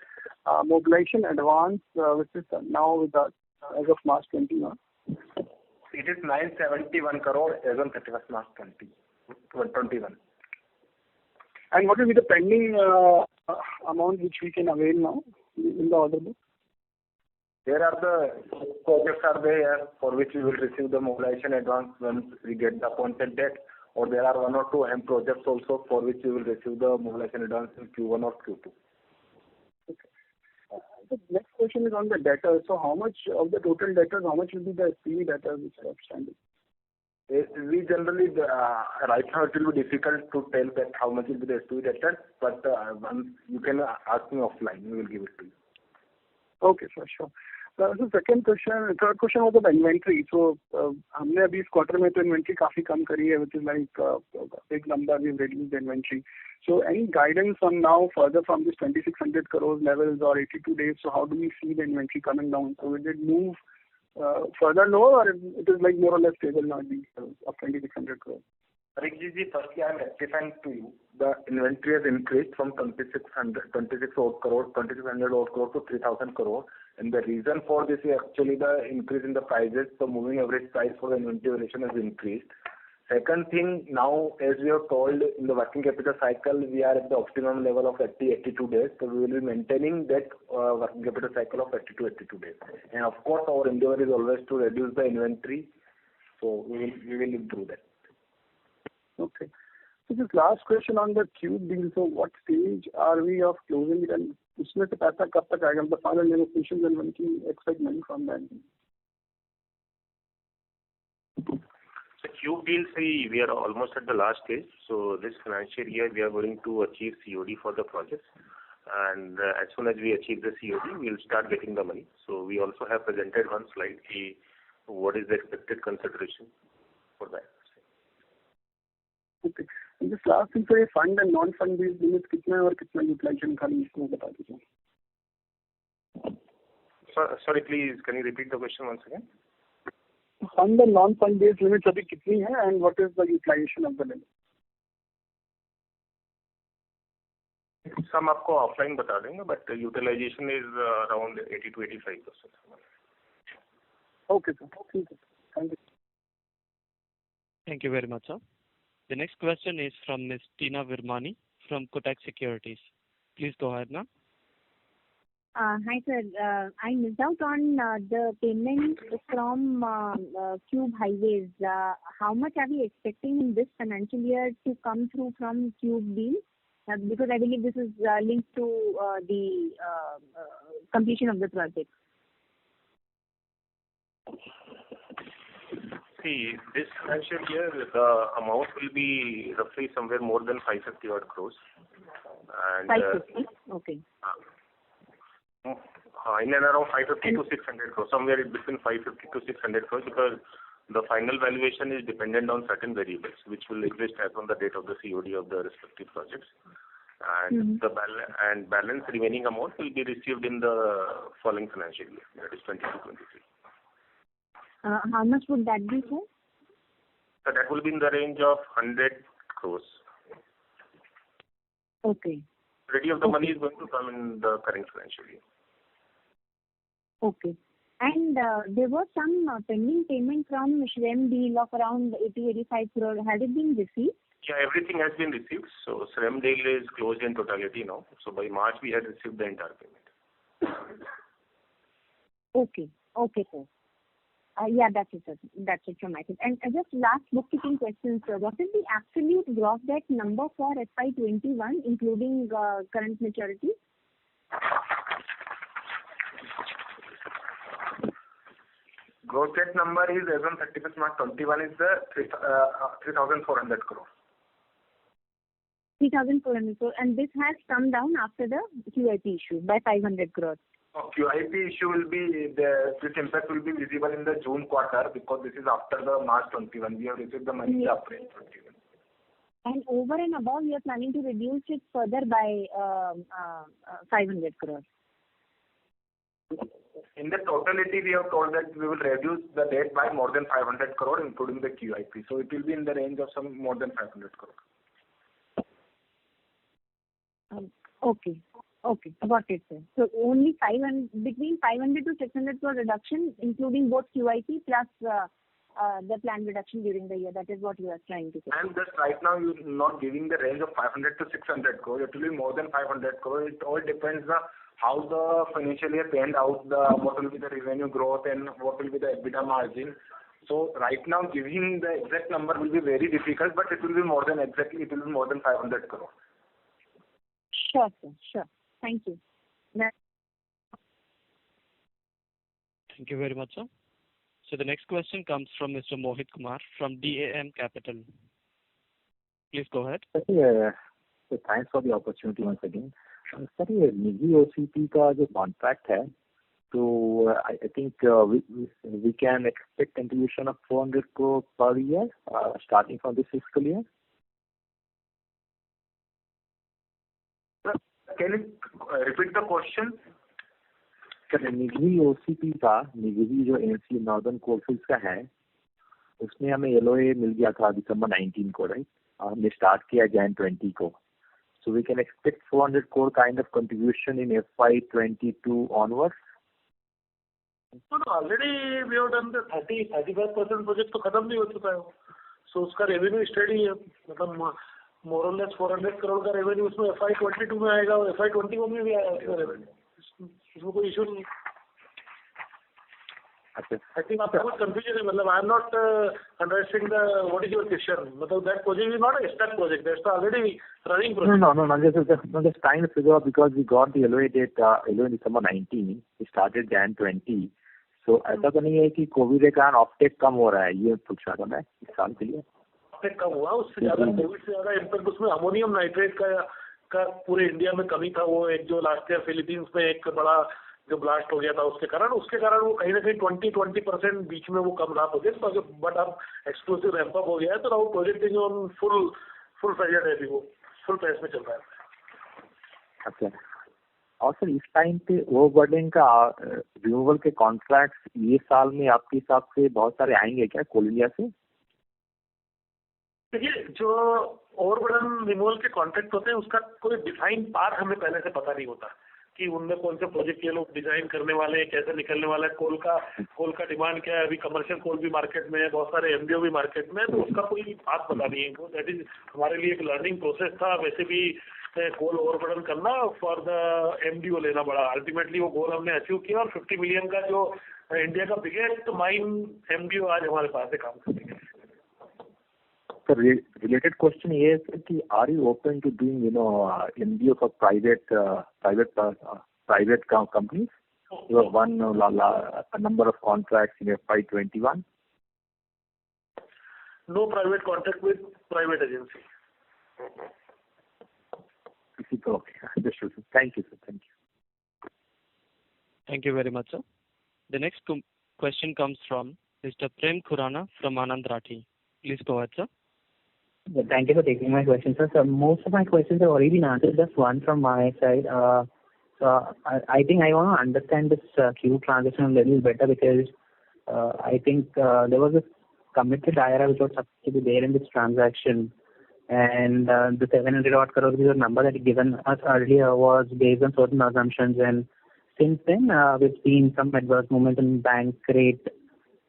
mobilization advance which is now with us as of March 21? It is 971 crore as on 31st March 2021. And what will be the pending amount which we can avail now in the order book? There are the projects are there for which we will receive the mobilization advance once we get the appointed date, or there are 1 or 2 HAM projects also for which we will receive the mobilization advance in Q1 or Q2. Okay. The next question is on the debtors. So how much of the total debtors, how much will be the SPV debtors which are outstanding? We generally, right now it will be difficult to tell that how much will be the SPV debtors, but once you can ask me offline, we will give it to you. Okay, sure. So third question was about inventory. So हमने अभी इस quarter में तो inventory काफी कम करी है, which is like a big number. We've reduced the inventory. So any guidance on now further from this 2,600 crores levels or 82 days? So how do we see the inventory coming down? So will it move further lower, or it is like more or less stable now at these levels of 2,600 crores? Parikshit ji, firstly I am rectifying to you. The inventory has increased from 2600 odd crore to 3000 crore. And the reason for this is actually the increase in the prices. The moving average price for the inventory valuation has increased. Second thing, now as we have told in the working capital cycle, we are at the optimum level of 82 days. So we will be maintaining that working capital cycle of 82 days. And of course, our endeavor is always to reduce the inventory. So we will improve that. Okay. So this last question on the Cube deal. So what stage are we of closing it, and उसमें से पैसा कब तक आएगा? The final negotiations, and when can we expect money from that? So Cube deal, we are almost at the last stage. So this financial year we are going to achieve COD for the project. and as soon as we achieve the COD, we'll start getting the money. So we also have presented one slide, what is the expected consideration for that. Okay. And this last thing, so ये fund and non-fund based limits कितना है और कितना utilization खाली इसको बता दीजिए. Sorry, please, can you repeat the question once again? Fund and non-fund based limits अभी कितनी है and what is the utilization of the limit? हम आपको ऑफलाइन बता देंगे, but the utilization is around 80 to 85%. Okay, sir. Thank you. Thank you very much, sir. The next question is from Ms. Tina Virmani from Kotak Securities. Please go ahead, ma'am. Hi, sir. I missed out on the payment from Cube Highways. How much are we expecting in this financial year to come through from Cube deal? Because I believe this is linked to the completion of the project. See, this financial year, the amount will be roughly somewhere more than 550 odd crores. And, 550? Okay. In and around 550 to 600 crores, somewhere between 550 to 600 crores, because the final valuation is dependent on certain variables, which will exist as on the date of the COD of the respective projects. And the balance remaining amount will be received in the following financial year, that is 22-23. How much would that be, sir? So that will be in the range of 100 crores. Okay. Majority of the money is going to come in the current financial year. Okay. And there was some pending payment from Shrem deal of around 80-85 crore. Has it been received? Yeah, everything has been received. So Shrem deal is closed in totality now. So by March we had received the entire payment. Okay. Okay, sir. Yeah, that's it, sir. That's it from my side. And just last bookkeeping question, sir. What is the absolute gross debt number for FY21, including current maturity? Gross debt number is as on 31st March 21 is the 3,400 crore. 3,400 crore. And this has come down after the QIP issue by 500 crores. QIP issue will be, this impact will be visible in the June quarter because this is after the March 21. We have received the money in April 21. And over and above, you are planning to reduce it further by 500 crores. In the totality, we have told that we will reduce the debt by more than 500 crore, including the QIP. So it will be in the range of some more than 500 crore. Okay. Okay, got it, sir. So only between 500 to 600 crore reduction, including both QIP plus the planned reduction during the year. That is what you are trying to say. And just right now, you're not giving the range of 500 to 600 crore. It will be more than 500 crore. It all depends on how the financial year panned out, what will be the revenue growth and what will be the EBITDA margin. So right now, giving the exact number will be very difficult, but it will be more than 500 crore. Sure, sir. Sure. Thank you. Thank you very much, sir. So the next question comes from Mr. Mohit Kumar from DAM Capital. Please go ahead. So thanks for the opportunity once again. Sir, ये निजी OCP का जो contract है, तो I think we can expect contribution of 400 crore per year starting from this fiscal year. Can you repeat the question? Sir निजी OCP का निजी जो NC नॉर्दर्न कोलफील्ड्स का है, उसमें हमें LOA मिल गया था दिसंबर 19 को, राइट? हमने स्टार्ट किया Jan 20 को. So we can expect 400 crore kind of contribution in FY22 onwards. So already we have done the 35% project तो खत्म भी हो चुका है. So उसका revenue steady है. मतलब more or less 400 crore का revenue उसमें FY22 में आएगा और FY21 में भी आएगा उसका revenue. इसमें कोई issue नहीं है. I think आपका कुछ confusion है. मतलब I am not understanding what is your question. मतलब that project is not a stuck project. That's already running project. No. Just trying to figure out because we got the LOA date, LOA in December 19. We started Jan 20. So ऐसा तो नहीं है कि Covid के कारण offtake कम हो रहा है, ये पूछ रहा था मैं इस साल के लिए. ऑफटेक कम हुआ, उससे ज़्यादा कोविड से ज़्यादा इम्पैक्ट उसमें अमोनियम नाइट्रेट का जिसका पूरे इंडिया में कमी था, वो एक जो लास्ट ईयर फिलीपींस में एक बड़ा जो ब्लास्ट हो गया था उसके कारण वो कहीं ना कहीं 20% बीच में वो कम रहा प्रोजेक्ट, बट अब एक्सक्लूसिव रैंप अप हो गया है, तो वो project is on full phasor है, अभी वो फुल पेस में चल रहा है। अच्छा, और सर इस टाइम पे ओवरबर्डन का रिन्यूअल के कॉन्ट्रैक्ट्स ये साल में आपके हिसाब से बहुत सारे आएंगे क्या कोल इंडिया से? देखिए, जो ओवरबर्डन रिन्यूअल के कॉन्ट्रैक्ट होते हैं उसका कोई डिफाइंड पाथ हमें पहले से पता नहीं होता कि उनमें कौन से प्रोजेक्ट ये लोग डिजाइन करने वाले हैं, कैसे निकलने वाला है, कोल का डिमांड क्या है। अभी कमर्शियल कोल भी मार्केट में है, बहुत सारे एमडीओ भी मार्केट में है, तो उसका कोई बात पता नहीं है। दैट इज हमारे लिए एक लर्निंग प्रोसेस था। वैसे भी कोल ओवरबर्डन करना फॉर द एमडीओ लेना पड़ा। अल्टीमेटली वो गोल हमने अचीव किया और 50 मिलियन का जो इंडिया का बिगेस्ट माइन एमडीओ आज हमारे पास है काम करने के लिए। So related question is कि are you open to doing MDO for private companies? You have won a number of contracts in FY21. No private contract with private agency. Okay, understood. Thank you, sir. Thank you. Thank you very much, sir. The next question comes from Mr. Prem Khurana from Anand Rathi. Please go ahead, sir. Thank you for taking my question, sir. So most of my questions have already been answered. Just one from my side. So I think I want to understand this Q transaction a little better, because I think there was a committed IRR which was supposed to be there in this transaction, and the 700 odd crore rupees number that you given us earlier was based on certain assumptions, and since then we've seen some adverse movement in bank rate.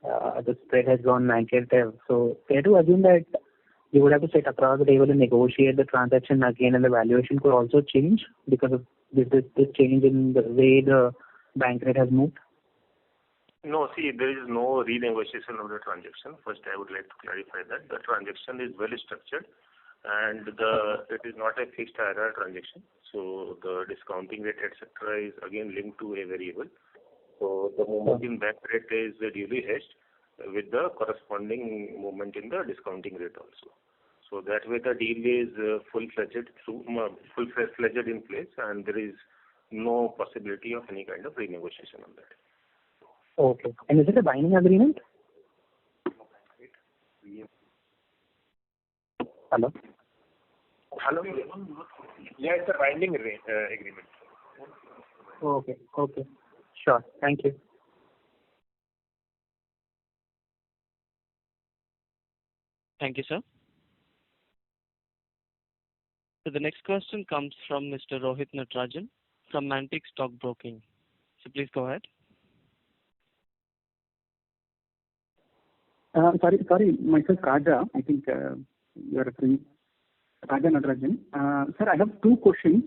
The spread has gone negative. So fair to assume that you would have to sit across the table and negotiate the transaction again, and the valuation could also change because of this change in the way the bank rate has moved? No, see, there is no renegotiation of the transaction. First, I would like to clarify that the transaction is well structured, and it is not a fixed IRR transaction. So the discounting rate, etc., is again linked to a variable. So the movement in bank rate is duly hedged with the corresponding movement in the discounting rate also. So that way the deal is full-fledged in place, and there is no possibility of any kind of renegotiation on that. Okay. And is it a binding agreement? Hello? Hello? Yeah, it's a binding agreement. Okay. Sure. Thank you. Thank you, sir. So the next question comes from Mr. Rohit Natarajan from Antique Stock Broking. So please go ahead. Sorry, myself Raja. I think you are referring Raja Natarajan. Sir, I have two questions.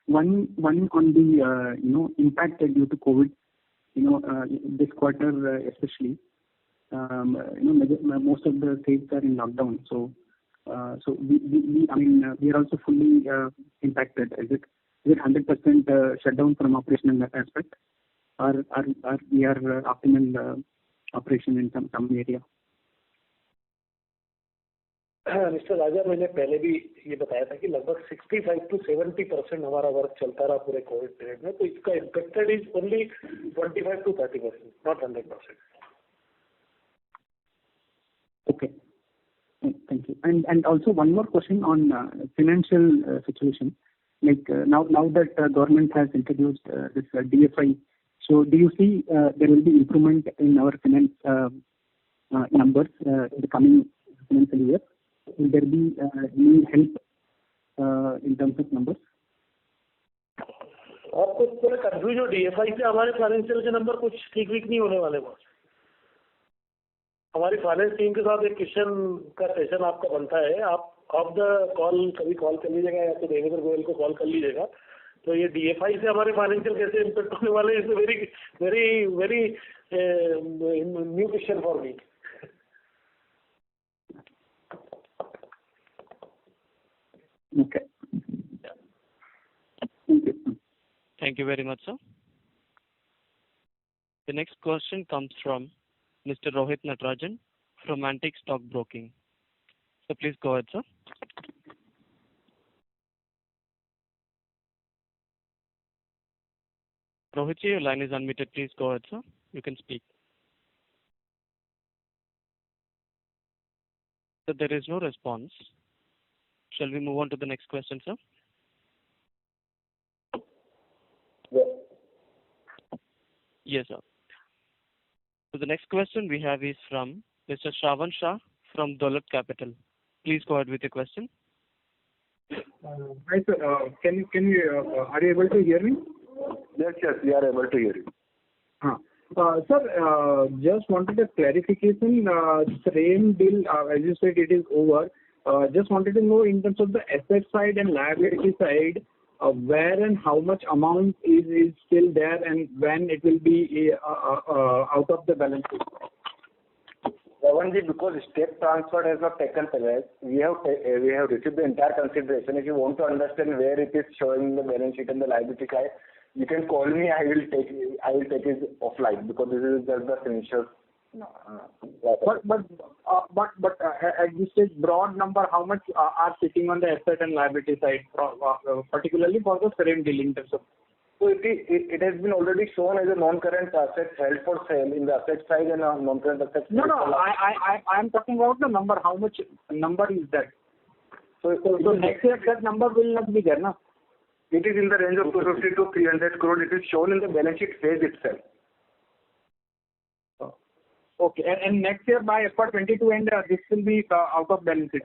One on the impact due to COVID. This quarter especially. Most of the states are in lockdown. So we are also fully impacted. Is it 100% shutdown from operation in that aspect, or we are optimal operation in some area? Mister Raja, मैंने पहले भी ये बताया था कि लगभग 65 to 70% हमारा work चलता रहा पूरे कोविड पीरियड में, तो इसका impacted is only 25 to 30%, not 100%. Okay. Thank you. And also one more question on financial situation. Like now that government has introduced this DFI, so do you see there will be improvement in our finance numbers in the coming financial year? Will there be any help in terms of numbers? आपको थोड़ा confuse हो DFI से हमारे financial के number कुछ ठीक नहीं होने वाले बॉस. हमारी फाइनेंस टीम के साथ एक क्वेश्चन का सेशन आपका बनता है. आप ऑफ द कॉल कभी कॉल कर लीजिएगा या तो देवेंद्र गोयल को कॉल कर लीजिएगा. तो ये DFI से हमारे फाइनेंशियल कैसे इम्पेक्ट होने वाले हैं, it's very very new question for me. Okay. Thank you. Thank you very much, sir. The next question comes from Mr. Rohit Natarajan from Antique Stock Broking. So please go ahead, sir. Rohit, your line is unmuted. Please go ahead, sir. You can speak. So there is no response. Shall we move on to the next question, sir? Yes, sir. So the next question we have is from Mr. Shravan Shah from Dolat Capital. Please go ahead with your question. Hi, sir. Are you able to hear me? Yes, we are able to hear you. Sir, just wanted a clarification. SRAM deal, as you said, it is over. Just wanted to know in terms of the asset side and liability side, where and how much amount is still there and when it will be out of the balance sheet. Ravanji, because step transfer has not taken place, we have received the entire consideration. If you want to understand where it is showing in the balance sheet and the liability side, you can call me. I will take it offline because this is just the financial. But at this stage, broad number, how much are sitting on the asset and liability side, particularly for the SRAM deal in terms of? So it has been already shown as a non-current asset held for sale in the asset side and non-current assets. No, I am talking about the number. How much number is that? So next year that number will not be there, no? It is in the range of 250 to 300 crore. It is shown in the balance sheet phase itself. Okay, and next year by FY22 end, this will be out of balance sheet.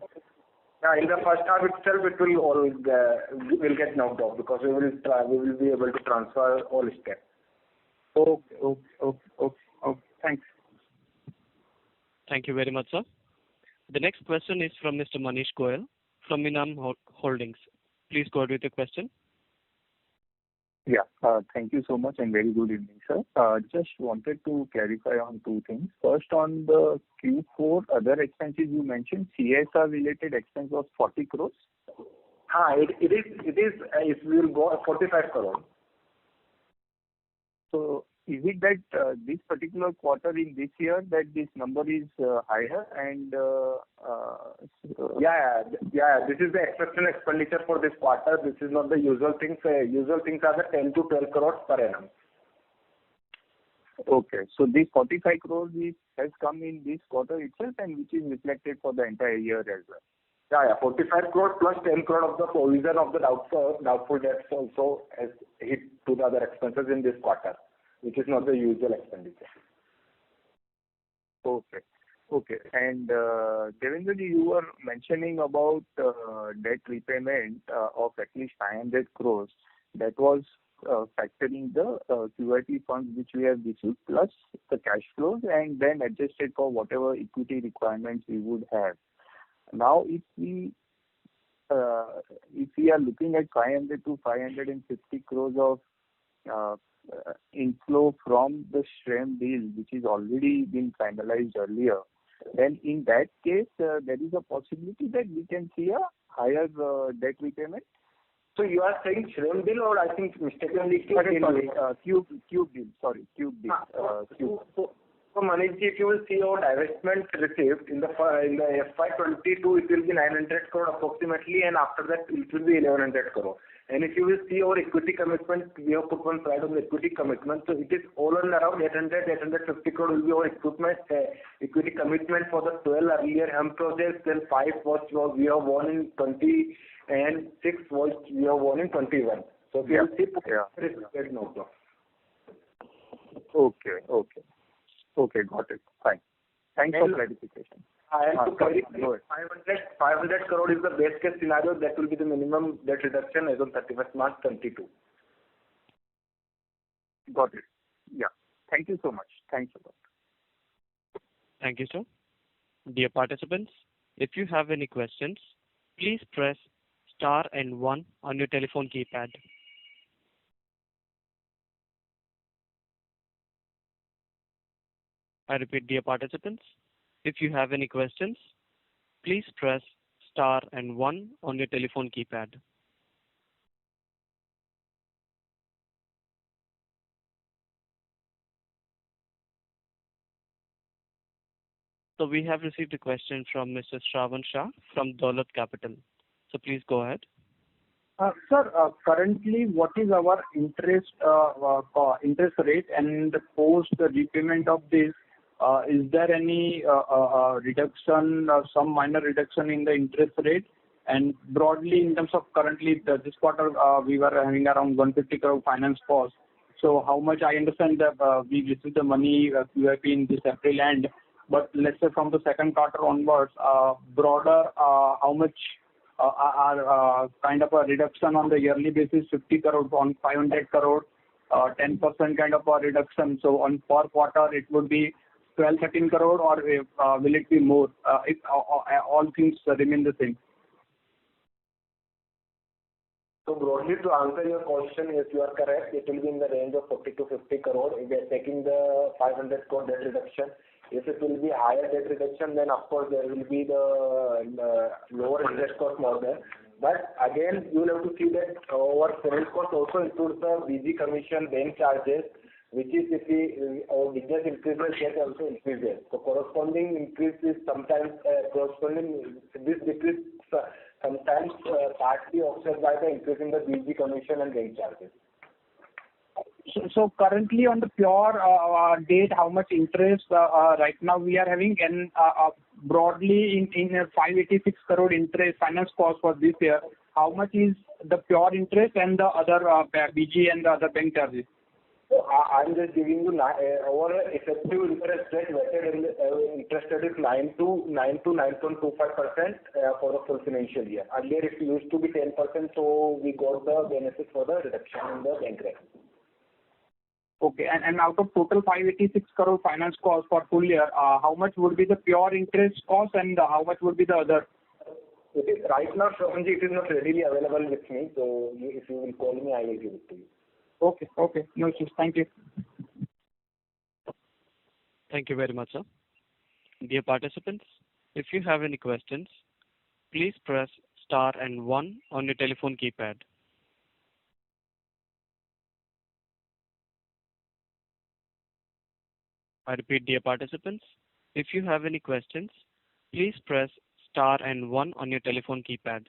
Yeah, in the first half itself, it will all will get knocked off because we will be able to transfer all steps. Okay. Thanks. Thank you very much, sir. The next question is from Mr. Manish Goyal from Enam Holdings. Please go ahead with your question. Yeah, thank you so much and very good evening, sir. Just wanted to clarify on two things. First, on the Q4 other expenses you mentioned, CSR related expense was 40 crores. It is we will go 45 crore. So is it that this particular quarter in this year that this number is higher and Yeah. This is the exceptional expenditure for this quarter. This is not the usual things. Usual things are the 10 to 12 crores per annum. Okay, so this 45 crores has come in this quarter itself and which is reflected for the entire year as well. Yeah, 45 crores plus 10 crore of the provision of the doubtful debts also has hit to the other expenses in this quarter, which is not the usual expenditure. Okay. And Devendra ji, you were mentioning about debt repayment of at least 500 crores. That was factoring the QIP funds which we have received plus the cash flows and then adjusted for whatever equity requirements we would have. Now, if we are looking at 500 to 550 crores of inflow from the SRAM deal, which is already been finalized earlier, then in that case, there is a possibility that we can see a higher debt repayment. So you are saying SRAM deal or I think mistakenly Cube deal. Sorry, Cube deal. So Manish ji, if you will see our divestment received in the FY22, it will be 900 crore approximately, and after that it will be 1100 crore. And if you will see our equity commitment, we have put one slide on the equity commitment. So it is all around 850 crore will be our equity commitment for the 12 earlier HAM projects, then 5 was we have won in 20 and 6 was we have won in 21. So if you will see, it is very no. Okay, got it. Fine. Thanks for clarification. I have to clarify, 500 crore is the best case scenario. That will be the minimum debt reduction as on 31st March 22. Got it. Yeah. Thank you so much. Thanks a lot. Thank you, sir. Dear participants, if you have any questions, please press star and 1 on your telephone keypad. I repeat, dear participants, if you have any questions, please press star and 1 on your telephone keypad. So we have received a question from Mr. Shravan Shah from Dolat Capital. So please go ahead. Sir, currently, what is our interest rate, and post the repayment of this, is there any reduction, some minor reduction in the interest rate? And broadly, in terms of currently, this quarter, we were having around 150 crore finance cost. So how much I understand that we received the money, QIP in this April end, but let's say from the second quarter onwards, broader, how much are kind of a reduction on the yearly basis, 50 crore on 500 crore, 10% kind of a reduction. So on per quarter, it would be 12-13 crore, or will it be more if all things remain the same? So broadly, to answer your question, yes, you are correct. It will be in the range of 40 to 50 crore. If we are taking the 500 crore debt reduction, if it will be higher debt reduction, then of course there will be the lower interest cost more there. But again, you will have to see that our finance cost also includes the BG commission, bank charges, which is if our business increases, that also increases. So corresponding increase is sometimes this decrease sometimes partly offset by the increase in the BG commission and bank charges. So currently on the pure date, how much interest right now we are having, and broadly in 586 crore interest finance cost for this year, how much is the pure interest and the other BG and the other bank charges? So I'm just giving you our effective interest rate weighted interest rate is 9 to 9.25% for the full financial year. Earlier it used to be 10%, so we got the benefit for the reduction in the bank rate. Okay, and out of total 586 crore finance cost for full year, how much would be the pure interest cost and how much would be the other? Right now, Shravanji, it is not readily available with me, so if you will call me, I will give it to you. Okay, no issues. Thank you. Thank you very much, sir. Dear participants, if you have any questions, please press star and 1 on your telephone keypad. I repeat, dear participants, if you have any questions, please press star and 1 on your telephone keypad.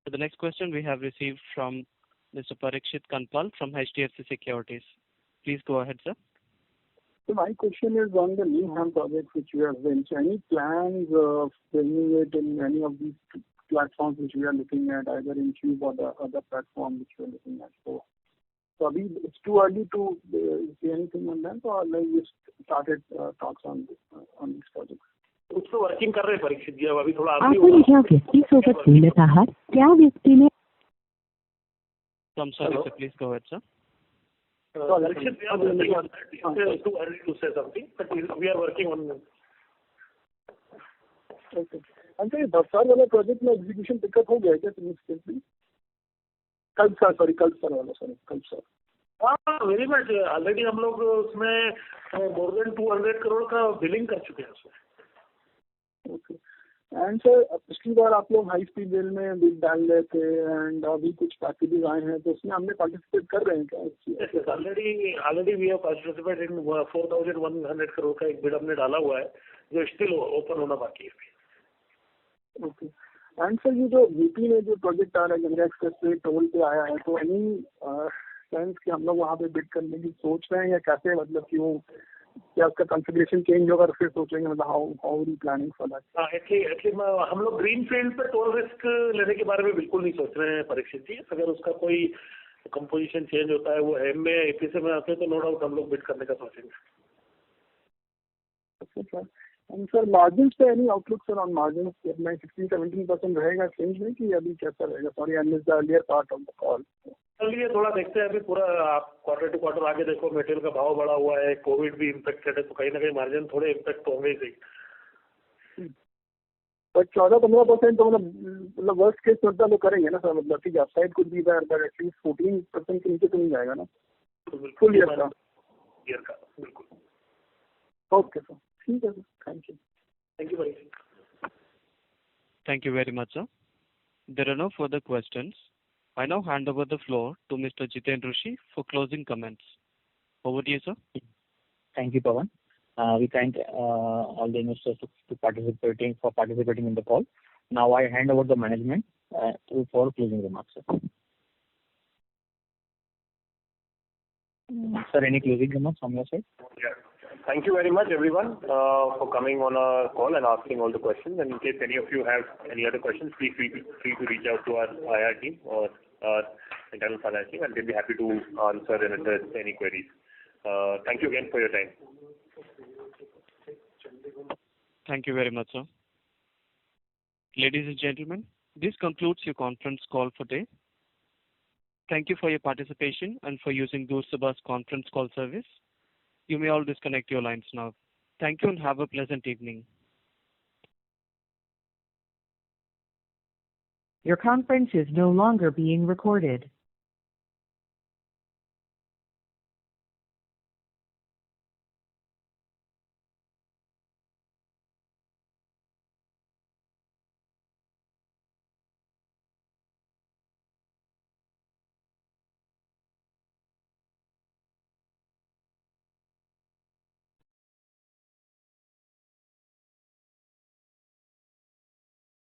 So the next question we have received from Mr. Parikshit Kanpal from HDFC Securities. Please go ahead, sir. So my question is on the new HAM project which you have been. So any plans of bringing it in any of these platforms which we are looking at, either in Cube or the other platform which we are looking at? So it's too early to say anything on that, or like you started talks on these projects? उस पर working कर रहे हैं परीक्षित जी. अब अभी थोड़ा आपण ज्या व्यक्तीसोबत बोलत आहात त्या व्यक्तीने. I'm sorry, sir. Please go ahead, sir. Parikshit, we are working on that. It's too early to say something, but we are working on it. Okay. And so बरसात वाला प्रोजेक्ट में एग्जीक्यूशन पिकअप हो गया क्या significantly? कल हाँ, very much. Already हम लोग उसमें मोर देन 200 करोड़ का बिलिंग कर चुके हैं उसमें. ओके. एंड सर, पिछली बार आप लोग हाई स्पीड रेल में बिल डाल रहे थे, एंड अभी कुछ पैकेजेस आए हैं, तो उसमें हमने पार्टिसिपेट कर रहे हैं क्या? Already we have participated in 4100 crore का एक बिड हमने डाला हुआ है, जो स्टिल ओपन होना बाकी है. ओके. एंड सर, ये जो यूपी में जो प्रोजेक्ट आ रहा है गंगा एक्सप्रेस वे टोल पे आया है, तो एनी सेंस कि हम लोग वहाँ पे बिड करने की सोच रहे हैं या कैसे, मतलब कि वो क्या उसका कॉन्फ़िगरेशन चेंज होगा, फिर सोचेंगे, मतलब how we planning for that? Actually हम लोग ग्रीन फील्ड पे टोल रिस्क लेने के बारे में बिल्कुल नहीं सोच रहे हैं परीक्षित जी. अगर उसका कोई कंपोजिशन चेंज होता है, वो एम में एपीसी में आते हैं, तो नो डाउट हम लोग बिड करने का सोचेंगे. अच्छा. एंड सर, मार्जिन पे any outlook sir on margin? मैं 16-17% रहेगा चेंज में, कि अभी कैसा रहेगा? Sorry, I missed the earlier part of the call. चलिए थोड़ा देखते हैं. अभी पूरा आप क्वार्टर टू क्वार्टर आगे देखो, मटेरियल का भाव बढ़ा हुआ है, कोविड भी इम्पेक्टेड है, तो कहीं ना कहीं मार्जिन थोड़े इम्पेक्ट होंगे ही सही. बट 14-15% तो मतलब वर्स्ट केस होता तो करेंगे ना सर, मतलब कि अपसाइड कुछ भी है, बट एटलीस्ट 14% के नीचे तो नहीं जाएगा ना फुल ईयर का? बिल्कुल. ओके सर, ठीक है sir. Thank you. Thank you very much. Thank you very much, sir. There are no further questions. I now hand over the floor to Mr. Jiten Rushi for closing comments. Over to you, sir. Thank you, Pawan. We thank all the investors for participating in the call. Now I hand over the management for closing remarks, sir. Sir, any closing remarks from your side? Yeah. Thank you very much, everyone, for coming on our call and asking all the questions. And in case any of you have any other questions, please feel free to reach out to our IR team or our internal finance team, and they'll be happy to answer and address any queries. Thank you again for your time. Thank you very much, sir. Ladies and gentlemen, this concludes your conference call for today. Thank you for your participation and for using Doorsaba's conference call service. You may all disconnect your lines now. Thank you and have a pleasant evening. Your conference is no longer being recorded.